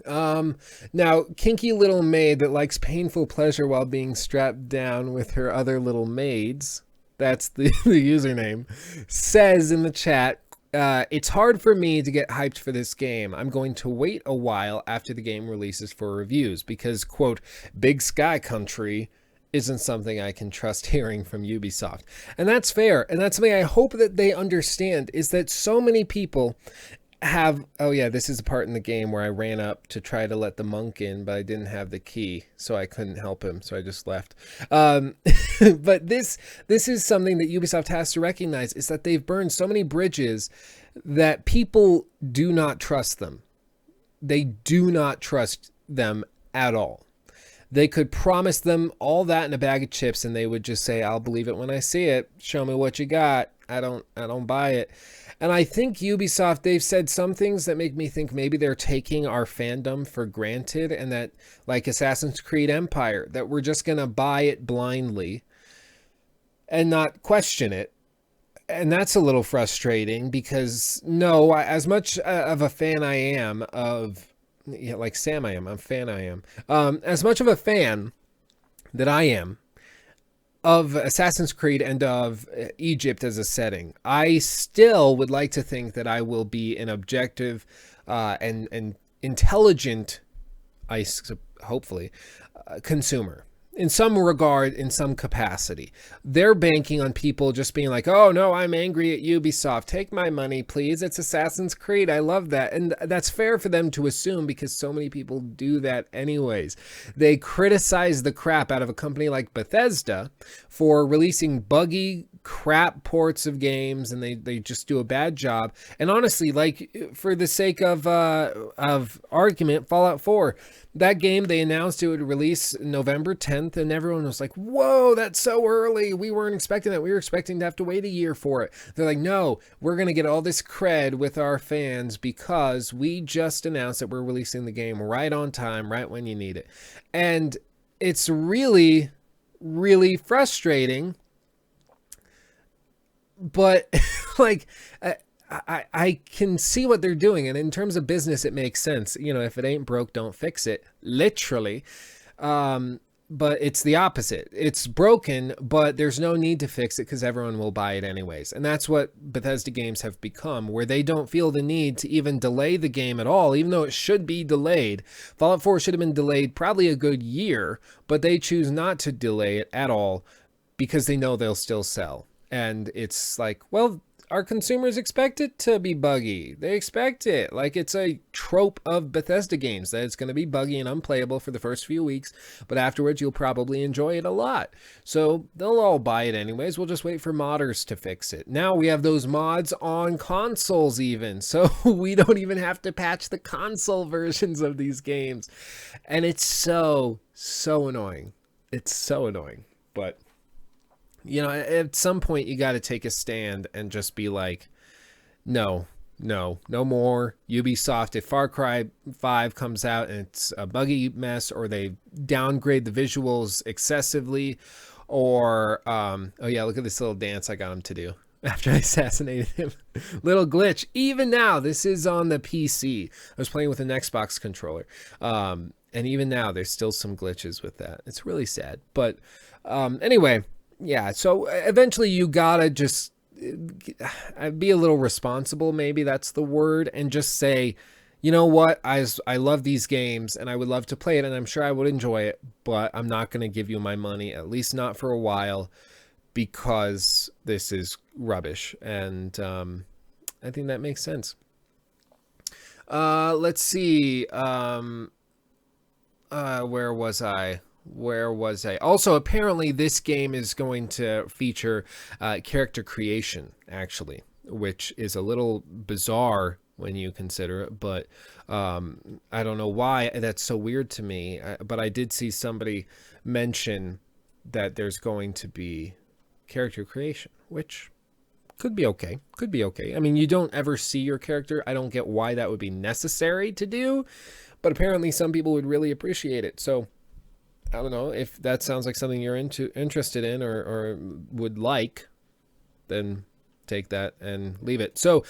Now, kinky little maid that likes painful pleasure while being strapped down with her other little maids, that's the username, says in the chat, it's hard for me to get hyped for this game. I'm going to wait a while after the game releases for reviews because, quote, Big Sky Country isn't something I can trust hearing from Ubisoft. And that's fair. And that's something I hope that they understand, is that so many people have, oh yeah, this is the part in the game where I ran up to try to let the monk in, but I didn't have the key, so I couldn't help him, so I just left. But this is something that Ubisoft has to recognize, is that they've burned so many bridges that people do not trust them. They do not trust them at all. They could promise them all that in a bag of chips, and they would just say, I'll believe it when I see it. Show me what you got. I don't buy it. And I think Ubisoft, they've said some things that make me think maybe they're taking our fandom for granted, and that, like Assassin's Creed Empire, that we're just going to buy it blindly and not question it. And that's a little frustrating because, no, as much of a fan I am of, yeah, like Sam I am, as much of a fan that I am of Assassin's Creed and of Egypt as a setting, I still would like to think that I will be an objective and intelligent, hopefully, consumer. In some regard, in some capacity. They're banking on people just being like, oh no, I'm angry at Ubisoft. Take my money, please. It's Assassin's Creed. I love that. And that's fair for them to assume because so many people do that anyways. They criticize the crap out of a company like Bethesda for releasing buggy crap ports of games, and they just do a bad job. And honestly, like, for the sake of argument, Fallout 4, that game, they announced it would release November 10th, and everyone was like, whoa, that's so early. We weren't expecting that. We were expecting to have to wait a year for it. They're like, no, we're going to get all this cred with our fans because we just announced that we're releasing the game right on time, right when you need it. And it's really, really frustrating. But, like, I can see what they're doing, and in terms of business, it makes sense. You know, if it ain't broke, don't fix it, literally. But it's the opposite. It's broken, but there's no need to fix it because everyone will buy it anyways. And that's what Bethesda games have become, where they don't feel the need to even delay the game at all, even though it should be delayed. Fallout 4 should have been delayed probably a good year, but they choose not to delay it at all because they know they'll still sell. And it's like, well, our consumers expect it to be buggy. They expect it. Like, it's a trope of Bethesda games that it's going to be buggy and unplayable for the first few weeks, but afterwards you'll probably enjoy it a lot. So they'll all buy it anyways. We'll just wait for modders to fix it. Now we have those mods on consoles even, so we don't even have to patch the console versions of these games. And it's so annoying. It's so annoying. But you know, at some point you got to take a stand and just be like, no more Ubisoft. If Far Cry 5 comes out and it's a buggy mess, or they downgrade the visuals excessively, or oh yeah, look at this little dance I got him to do after I assassinated him. Little glitch. Even now, this is on the PC. I was playing with an Xbox controller, and even now there's still some glitches with that. It's really sad. But anyway, yeah, so eventually you gotta just be a little responsible, maybe that's the word, and just say, you know what, I love these games and I would love to play it and I'm sure I would enjoy it, but I'm not going to give you my money, at least not for a while, because this is rubbish. And I think that makes sense. Let's see. Where was I? Where was I? Also, apparently this game is going to feature character creation, actually, which is a little bizarre when you consider it, but I don't know why that's so weird to me. But I did see somebody mention that there's going to be character creation, which could be okay. Could be okay. I mean, you don't ever see your character. I don't get why that would be necessary to do, but apparently some people would really appreciate it. So I don't know if that sounds like something you're interested in or would like, then take that and leave it. So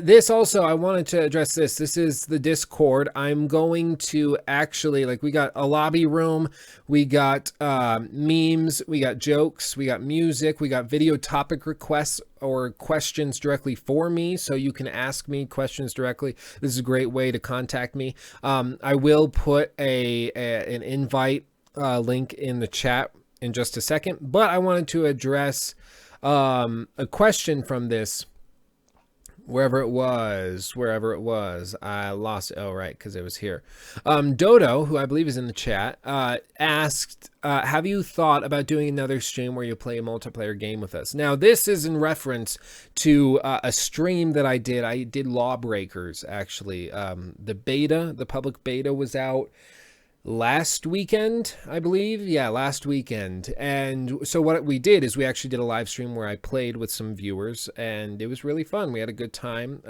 this also, I wanted to address this. This is the Discord. I'm going to actually, like, we got a lobby room, we got memes, we got jokes, we got music, we got video topic requests or questions directly for me, so you can ask me questions directly. This is a great way to contact me. I will put an invite link in the chat in just a second, but I wanted to address a question from this, wherever it was, I lost it. Oh, right, because it was here. Dodo, who I believe is in the chat, asked, have you thought about doing another stream where you play a multiplayer game with us? Now, this is in reference to a stream that I did. I did Lawbreakers, actually. The public beta was out last weekend, I believe. Yeah, last weekend. And so what we did is we actually did a live stream where I played with some viewers, and it was really fun. We had a good time.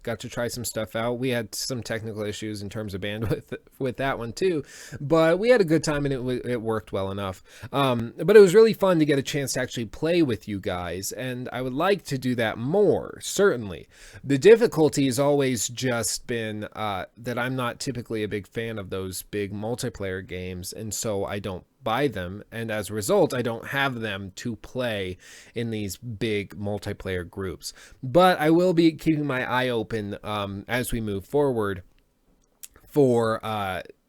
Got to try some stuff out. We had some technical issues in terms of bandwidth with that one too, but we had a good time, and it worked well enough. But it was really fun to get a chance to actually play with you guys, and I would like to do that more, certainly. The difficulty has always just been that I'm not typically a big fan of those big multiplayer games, and so I don't buy them, and as a result I don't have them to play in these big multiplayer groups. But I will be keeping my eye open as we move forward for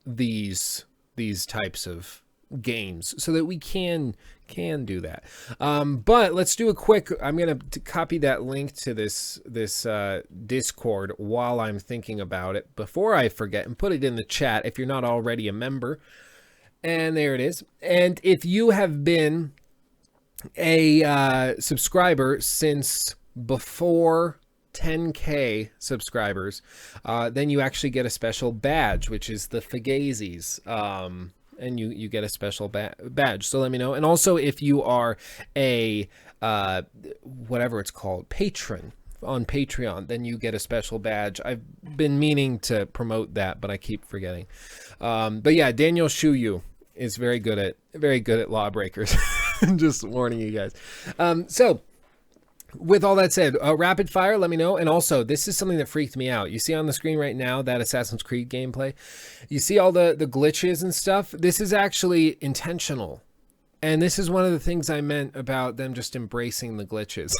these types of games, so that we can do that. But let's do a quick, I'm going to copy that link to this Discord while I'm thinking about it before I forget, and put it in the chat if you're not already a member. And there it is. And if you have been a subscriber since before 10K subscribers, then you actually get a special badge, which is the Fagazis. And you get a special badge. So let me know. And also, if you are a whatever it's called, patron on Patreon, then you get a special badge. I've been meaning to promote that, but I keep forgetting. But yeah, Daniel Schuju is very good at Lawbreakers. Just warning you guys. So with all that said, rapid fire, let me know. And also, this is something that freaked me out. You see on the screen right now that Assassin's Creed gameplay. You see all the glitches and stuff. This is actually intentional. And this is one of the things I meant about them just embracing the glitches.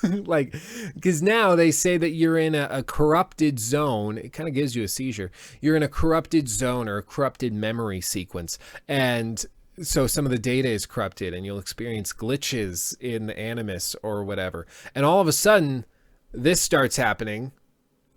Like, because now they say that you're in a corrupted zone. It kind of gives you a seizure. You're in a corrupted zone or a corrupted memory sequence. And so some of the data is corrupted, and you'll experience glitches in the Animus or whatever. And all of a sudden, this starts happening.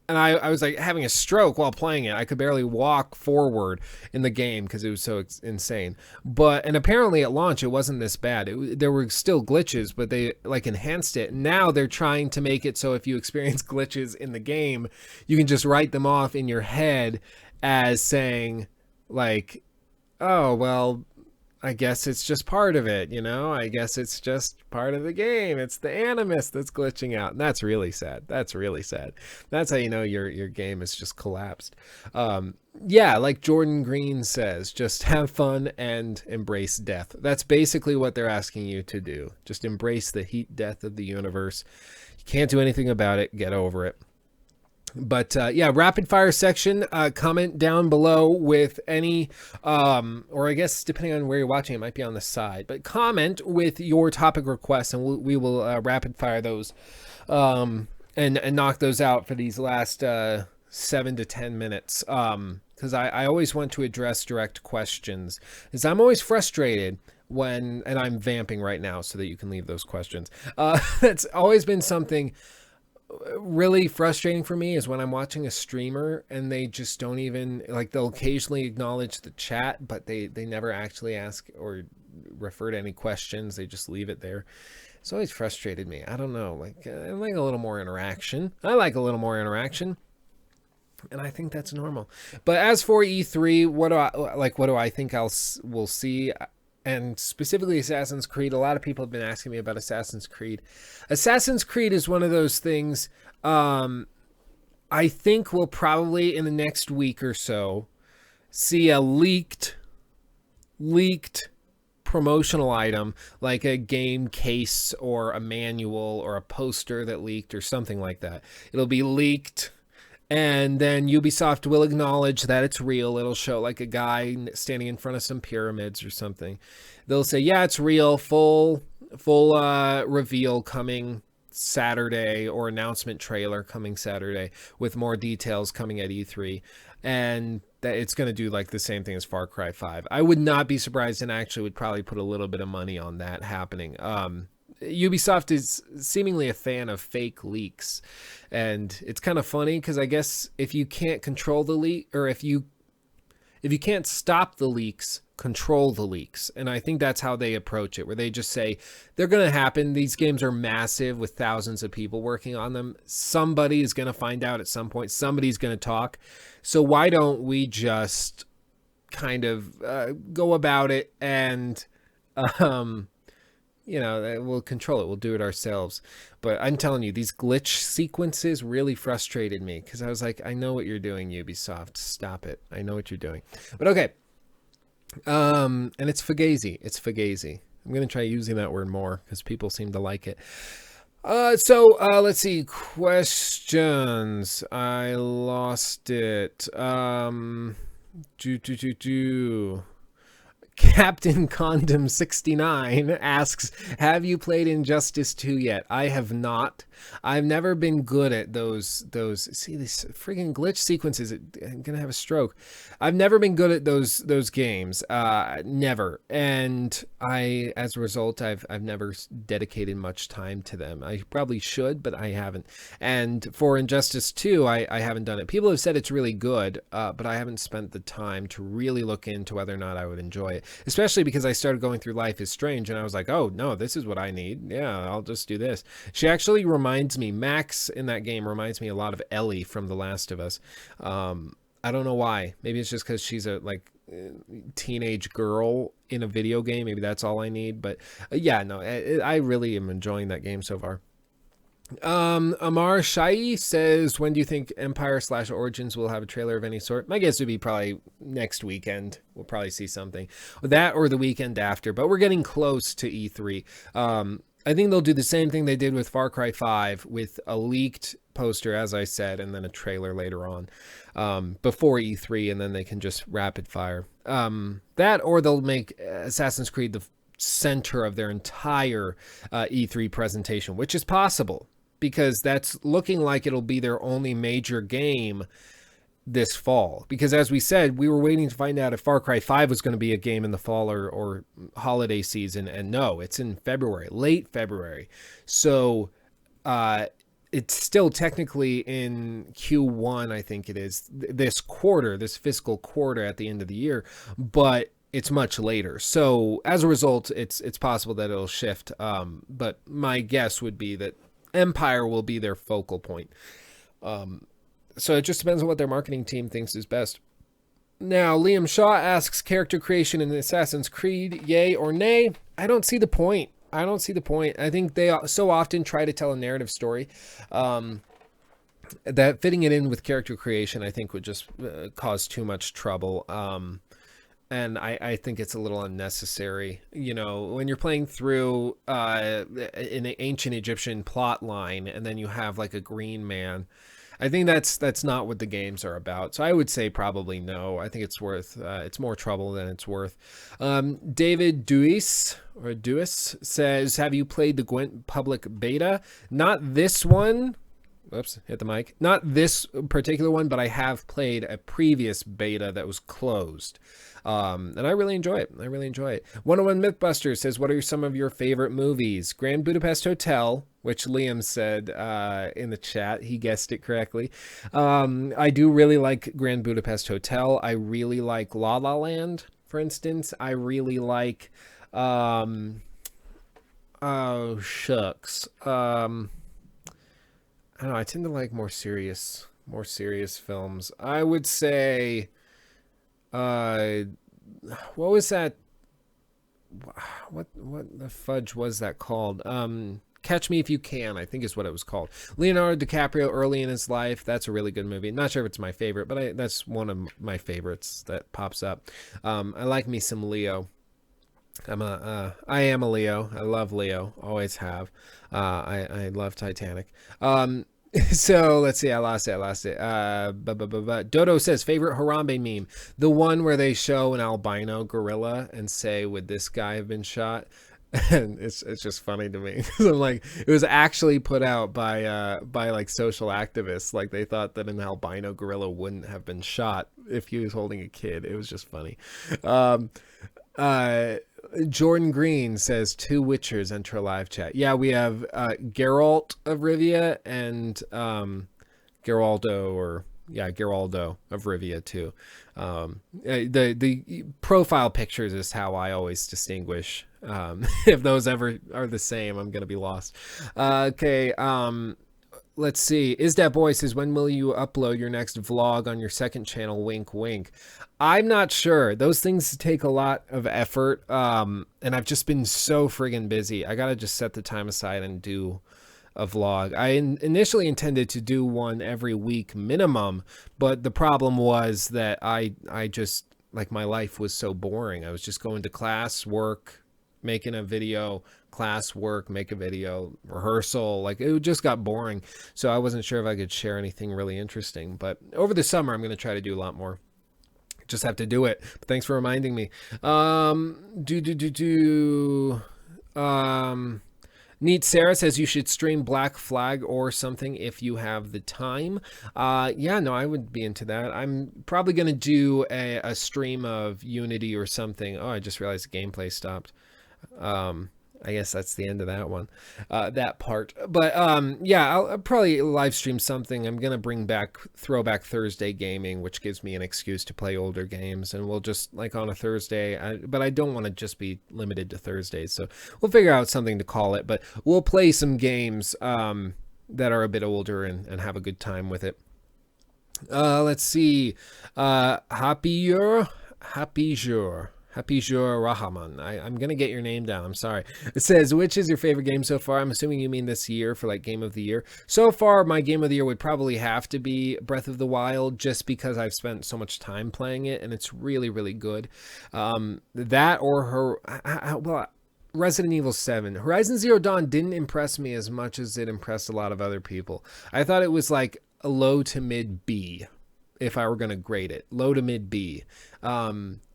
And I was like having a stroke while playing it. I could barely walk forward in the game because it was so insane. And apparently at launch, it wasn't this bad. There were still glitches, but they like enhanced it. Now they're trying to make it so if you experience glitches in the game, you can just write them off in your head as saying like, oh, well, I guess it's just part of it, you know? I guess it's just part of the game. It's the Animus that's glitching out. And that's really sad. That's really sad. That's how you know your game has just collapsed. Yeah, like Jordan Green says, just have fun and embrace death. That's basically what they're asking you to do. Just embrace the heat death of the universe. You can't do anything about it. Get over it. But yeah, rapid fire section, comment down below with any, or I guess depending on where you're watching, it might be on the side, but comment with your topic requests, and we will rapid fire those and knock those out for these last 7 to 10 minutes. Because I always want to address direct questions, because I'm always frustrated and I'm vamping right now so that you can leave those questions. That's always been something really frustrating for me is when I'm watching a streamer and they just don't even, like, they'll occasionally acknowledge the chat, but they never actually ask or refer to any questions. They just leave it there. It's always frustrated me. I don't know. Like, I like a little more interaction. And I think that's normal. But as for E3, what do I think we'll see? And specifically Assassin's Creed. A lot of people have been asking me about Assassin's Creed. Assassin's Creed is one of those things, I think we'll probably in the next week or so see a leaked promotional item, like a game case or a manual or a poster that leaked or something like that. It'll be leaked, and then Ubisoft will acknowledge that it's real. It'll show like a guy standing in front of some pyramids or something. They'll say, yeah, it's real, full reveal coming Saturday, or announcement trailer coming Saturday with more details coming at E3. And that it's going to do like the same thing as Far Cry 5. I would not be surprised, and actually would probably put a little bit of money on that happening. Ubisoft is seemingly a fan of fake leaks, and it's kind of funny because I guess if you can't control the leak, or if you can't stop the leaks, control the leaks. And I think that's how they approach it, where they just say they're going to happen. These games are massive with thousands of people working on them. Somebody is going to find out at some point. Somebody's going to talk. So why don't we just kind of go about it and we'll control it. We'll do it ourselves. But I'm telling you, these glitch sequences really frustrated me because I was like, I know what you're doing, Ubisoft. Stop it. I know what you're doing. But okay. And it's Fugazi. I'm going to try using that word more because people seem to like it. So let's see. Questions. I lost it. Captain Condom 69 asks, have you played Injustice 2 yet? I have not. I've never been good at those see these friggin' glitch sequences. I'm gonna have a stroke. I've never been good at those games. Never. And as a result, I've never dedicated much time to them. I probably should, but I haven't. And for Injustice 2, I haven't done it. People have said it's really good, but I haven't spent the time to really look into whether or not I would enjoy it. Especially because I started going through Life is Strange and I was like, oh no, this is what I need. Yeah, I'll just do this. She actually reminds me, Max in that game reminds me a lot of Ellie from The Last of Us. I don't know why. Maybe it's just because she's a teenage girl in a video game. Maybe that's all I need. But yeah, no, I really am enjoying that game so far. Amar Shai says, when do you think Empire/Origins will have a trailer of any sort? My guess would be probably next weekend. We'll probably see something. That or the weekend after, but we're getting close to E3. I think they'll do the same thing they did with Far Cry 5 with a leaked poster, as I said, and then a trailer later on before E3, and then they can just rapid fire. That or they'll make Assassin's Creed the center of their entire E3 presentation, which is possible because that's looking like it'll be their only major game this fall. Because as we said, we were waiting to find out if Far Cry 5 was going to be a game in the fall or holiday season, and no, it's in February, late February. So it's still technically in Q1, I think it is, this fiscal quarter at the end of the year, but it's much later. So as a result, it's possible that it'll shift. But my guess would be that Empire will be their focal point. So it just depends on what their marketing team thinks is best. Now, Liam Shaw asks, character creation in Assassin's Creed, yay or nay? I don't see the point. I think they so often try to tell a narrative story that fitting it in with character creation, I think, would just cause too much trouble. And I think it's a little unnecessary. You know, when you're playing through an ancient Egyptian plot line and then you have like a green man, I think that's not what the games are about. So I would say probably no. I think it's more trouble than it's worth. David Duis says, have you played the Gwent public beta? Not this one. Oops, hit the mic. Not this particular one, but I have played a previous beta that was closed. And I really enjoy it. 101 Mythbuster says, what are some of your favorite movies? Grand Budapest Hotel, which Liam said in the chat. He guessed it correctly. I do really like Grand Budapest Hotel. I really like La La Land, for instance. I really like... oh, shucks. I don't know. I tend to like more serious films. I would say, what was that? What the fudge was that called? Catch Me If You Can, I think is what it was called. Leonardo DiCaprio early in his life. That's a really good movie. Not sure if it's my favorite, but that's one of my favorites that pops up. I like me some Leo. I am a Leo. I love Leo. Always have. I love Titanic. So let's see. I lost it. Dodo says favorite Harambe meme. The one where they show an albino gorilla and say, would this guy have been shot? And it's just funny to me. I'm like, it was actually put out by like social activists. Like they thought that an albino gorilla wouldn't have been shot if he was holding a kid. It was just funny. Jordan Green says 2 Witchers enter a live chat. Yeah, we have Geralt of Rivia and Geraldo of Rivia too. The profile pictures is how I always distinguish. If those ever are the same, I'm gonna be lost. Okay. Let's see. Is That Boy says, when will you upload your next vlog on your second channel? Wink, wink. I'm not sure. Those things take a lot of effort. And I've just been so friggin' busy. I got to just set the time aside and do a vlog. I initially intended to do one every week minimum, but the problem was that I just, like, my life was so boring. I was just going to class, work, making a video, class, work, make a video, rehearsal. Like, it just got boring. So I wasn't sure if I could share anything really interesting. But over the summer, I'm going to try to do a lot more. Just have to do it. But thanks for reminding me. Neat Sarah says you should stream Black Flag or something if you have the time. Yeah, no, I would be into that. I'm probably going to do a stream of Unity or something. Oh, I just realized the gameplay stopped. I guess that's the end of that one, that part. But yeah, I'll probably live stream something. I'm gonna bring back Throwback Thursday gaming, which gives me an excuse to play older games, and we'll just, like, on a Thursday. But I don't want to just be limited to Thursdays, so we'll figure out something to call it. But we'll play some games that are a bit older and have a good time with it. Let's see, Happy Jour Rahman. I'm going to get your name down. I'm sorry. It says, which is your favorite game so far? I'm assuming you mean this year for, like, Game of the Year. So far, my Game of the Year would probably have to be Breath of the Wild, just because I've spent so much time playing it, and it's really, really good. That or Resident Evil 7. Horizon Zero Dawn didn't impress me as much as it impressed a lot of other people. I thought it was like a low to mid B, if I were going to grade it. Low to mid B.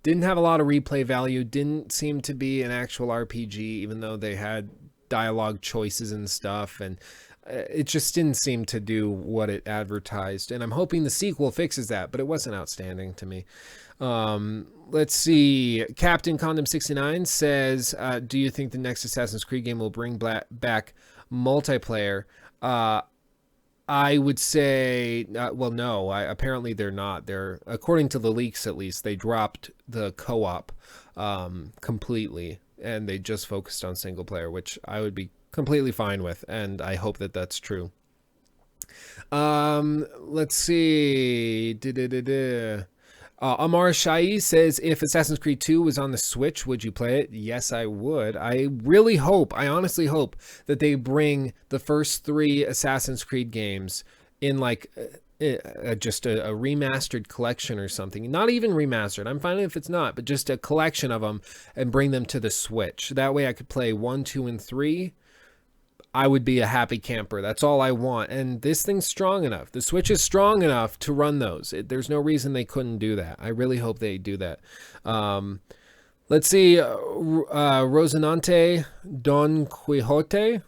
Didn't have a lot of replay value. Didn't seem to be an actual RPG, even though they had dialogue choices and stuff. And it just didn't seem to do what it advertised. And I'm hoping the sequel fixes that, but it wasn't outstanding to me. Let's see. Captain Condom 69 says, do you think the next Assassin's Creed game will bring back multiplayer? I would say, well, no, apparently they're not. According to the leaks, at least, they dropped the co-op completely, and they just focused on single player, which I would be completely fine with, and I hope that that's true. Let's see. Amar Shai says, if Assassin's Creed 2 was on the Switch, would you play it? Yes, I would. I honestly hope that they bring the first 3 Assassin's Creed games in, like, just a remastered collection or something. Not even remastered. I'm fine if it's not, but just a collection of them and bring them to the Switch. That way I could play 1, 2, and 3. I would be a happy camper. That's all I want. And this thing's strong enough. The Switch is strong enough to run those. There's no reason they couldn't do that. I really hope they do that. Let's see. Rosinante Don Quixote.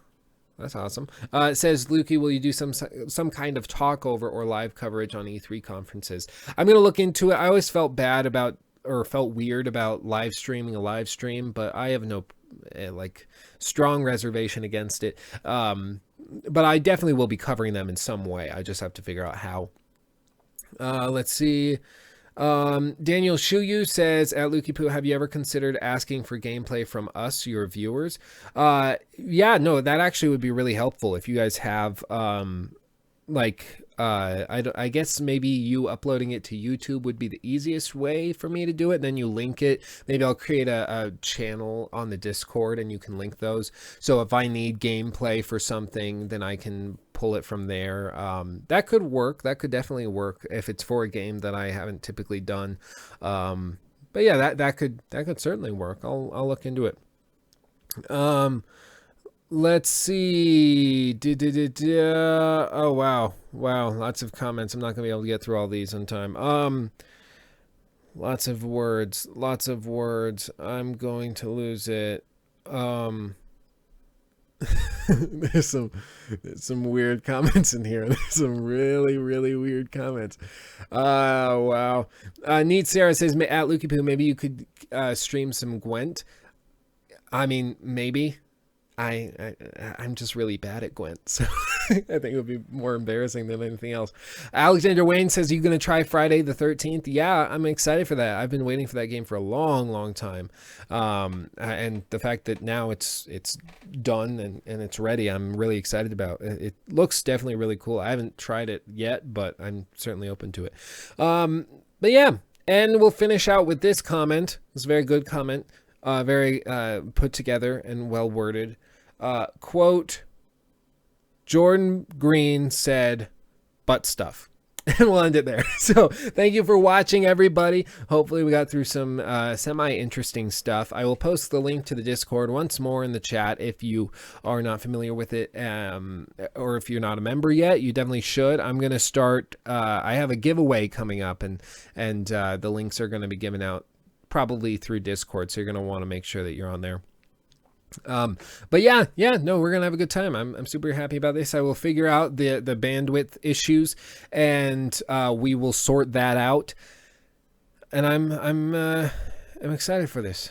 That's awesome. It says, Lukey, will you do some kind of talk over or live coverage on E3 conferences? I'm going to look into it. I always felt bad about, or felt weird about live streaming a live stream, but I have no like strong reservation against it. But I definitely will be covering them in some way. I just have to figure out how. Let's see. Daniel Schuju says, at Lukey Poo, have you ever considered asking for gameplay from us, your viewers? Yeah, no, that actually would be really helpful if you guys have, I guess maybe you uploading it to YouTube would be the easiest way for me to do it. Then you link it. Maybe I'll create a channel on the Discord and you can link those. So if I need gameplay for something, then I can pull it from there. That could work. That could definitely work if it's for a game that I haven't typically done. But yeah, that could certainly work. I'll look into it. Let's see. Oh, wow. Lots of comments. I'm not going to be able to get through all these in time. Lots of words. I'm going to lose it. There's some weird comments in here. There's some really, really weird comments. Wow. Neat Sarah says, at Lukey Poo, maybe you could stream some Gwent. I mean, maybe. I'm just really bad at Gwent, so I think it would be more embarrassing than anything else. Alexander Wayne says, are you going to try Friday the 13th? Yeah, I'm excited for that. I've been waiting for that game for a long time. And the fact that now it's done and it's ready, I'm really excited about. It looks definitely really cool. I haven't tried it yet, but I'm certainly open to it. But yeah, and we'll finish out with this comment. It's a very good comment. Very put together and well worded. Quote, Jordan Green said, butt stuff. And we'll end it there. So thank you for watching, everybody. Hopefully we got through some semi-interesting stuff. I will post the link to the Discord once more in the chat if you are not familiar with it, or if you're not a member yet. You definitely should. I'm going to start, I have a giveaway coming up, and the links are going to be given out probably through Discord, so you're going to want to make sure that you're on there. But yeah, no, we're gonna have a good time. I'm super happy about this. I will figure out the bandwidth issues, and we will sort that out. And I'm excited for this.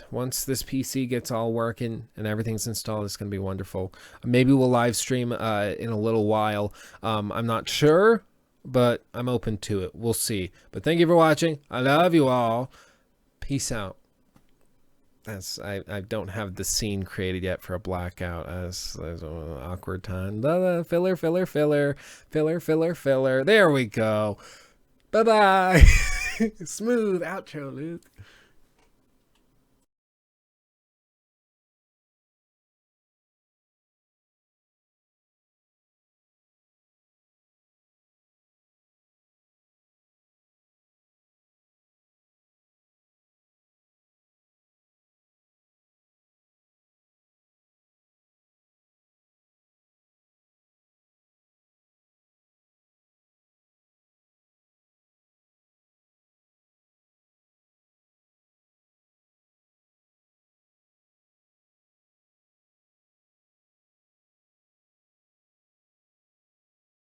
Once this PC gets all working and everything's installed, it's gonna be wonderful. Maybe we'll live stream in a little while. I'm not sure, but I'm open to it. We'll see. But thank you for watching. I love you all. Peace out. I don't have the scene created yet for a blackout. There's an awkward time. Filler. There we go. Bye-bye. Smooth outro, Luke.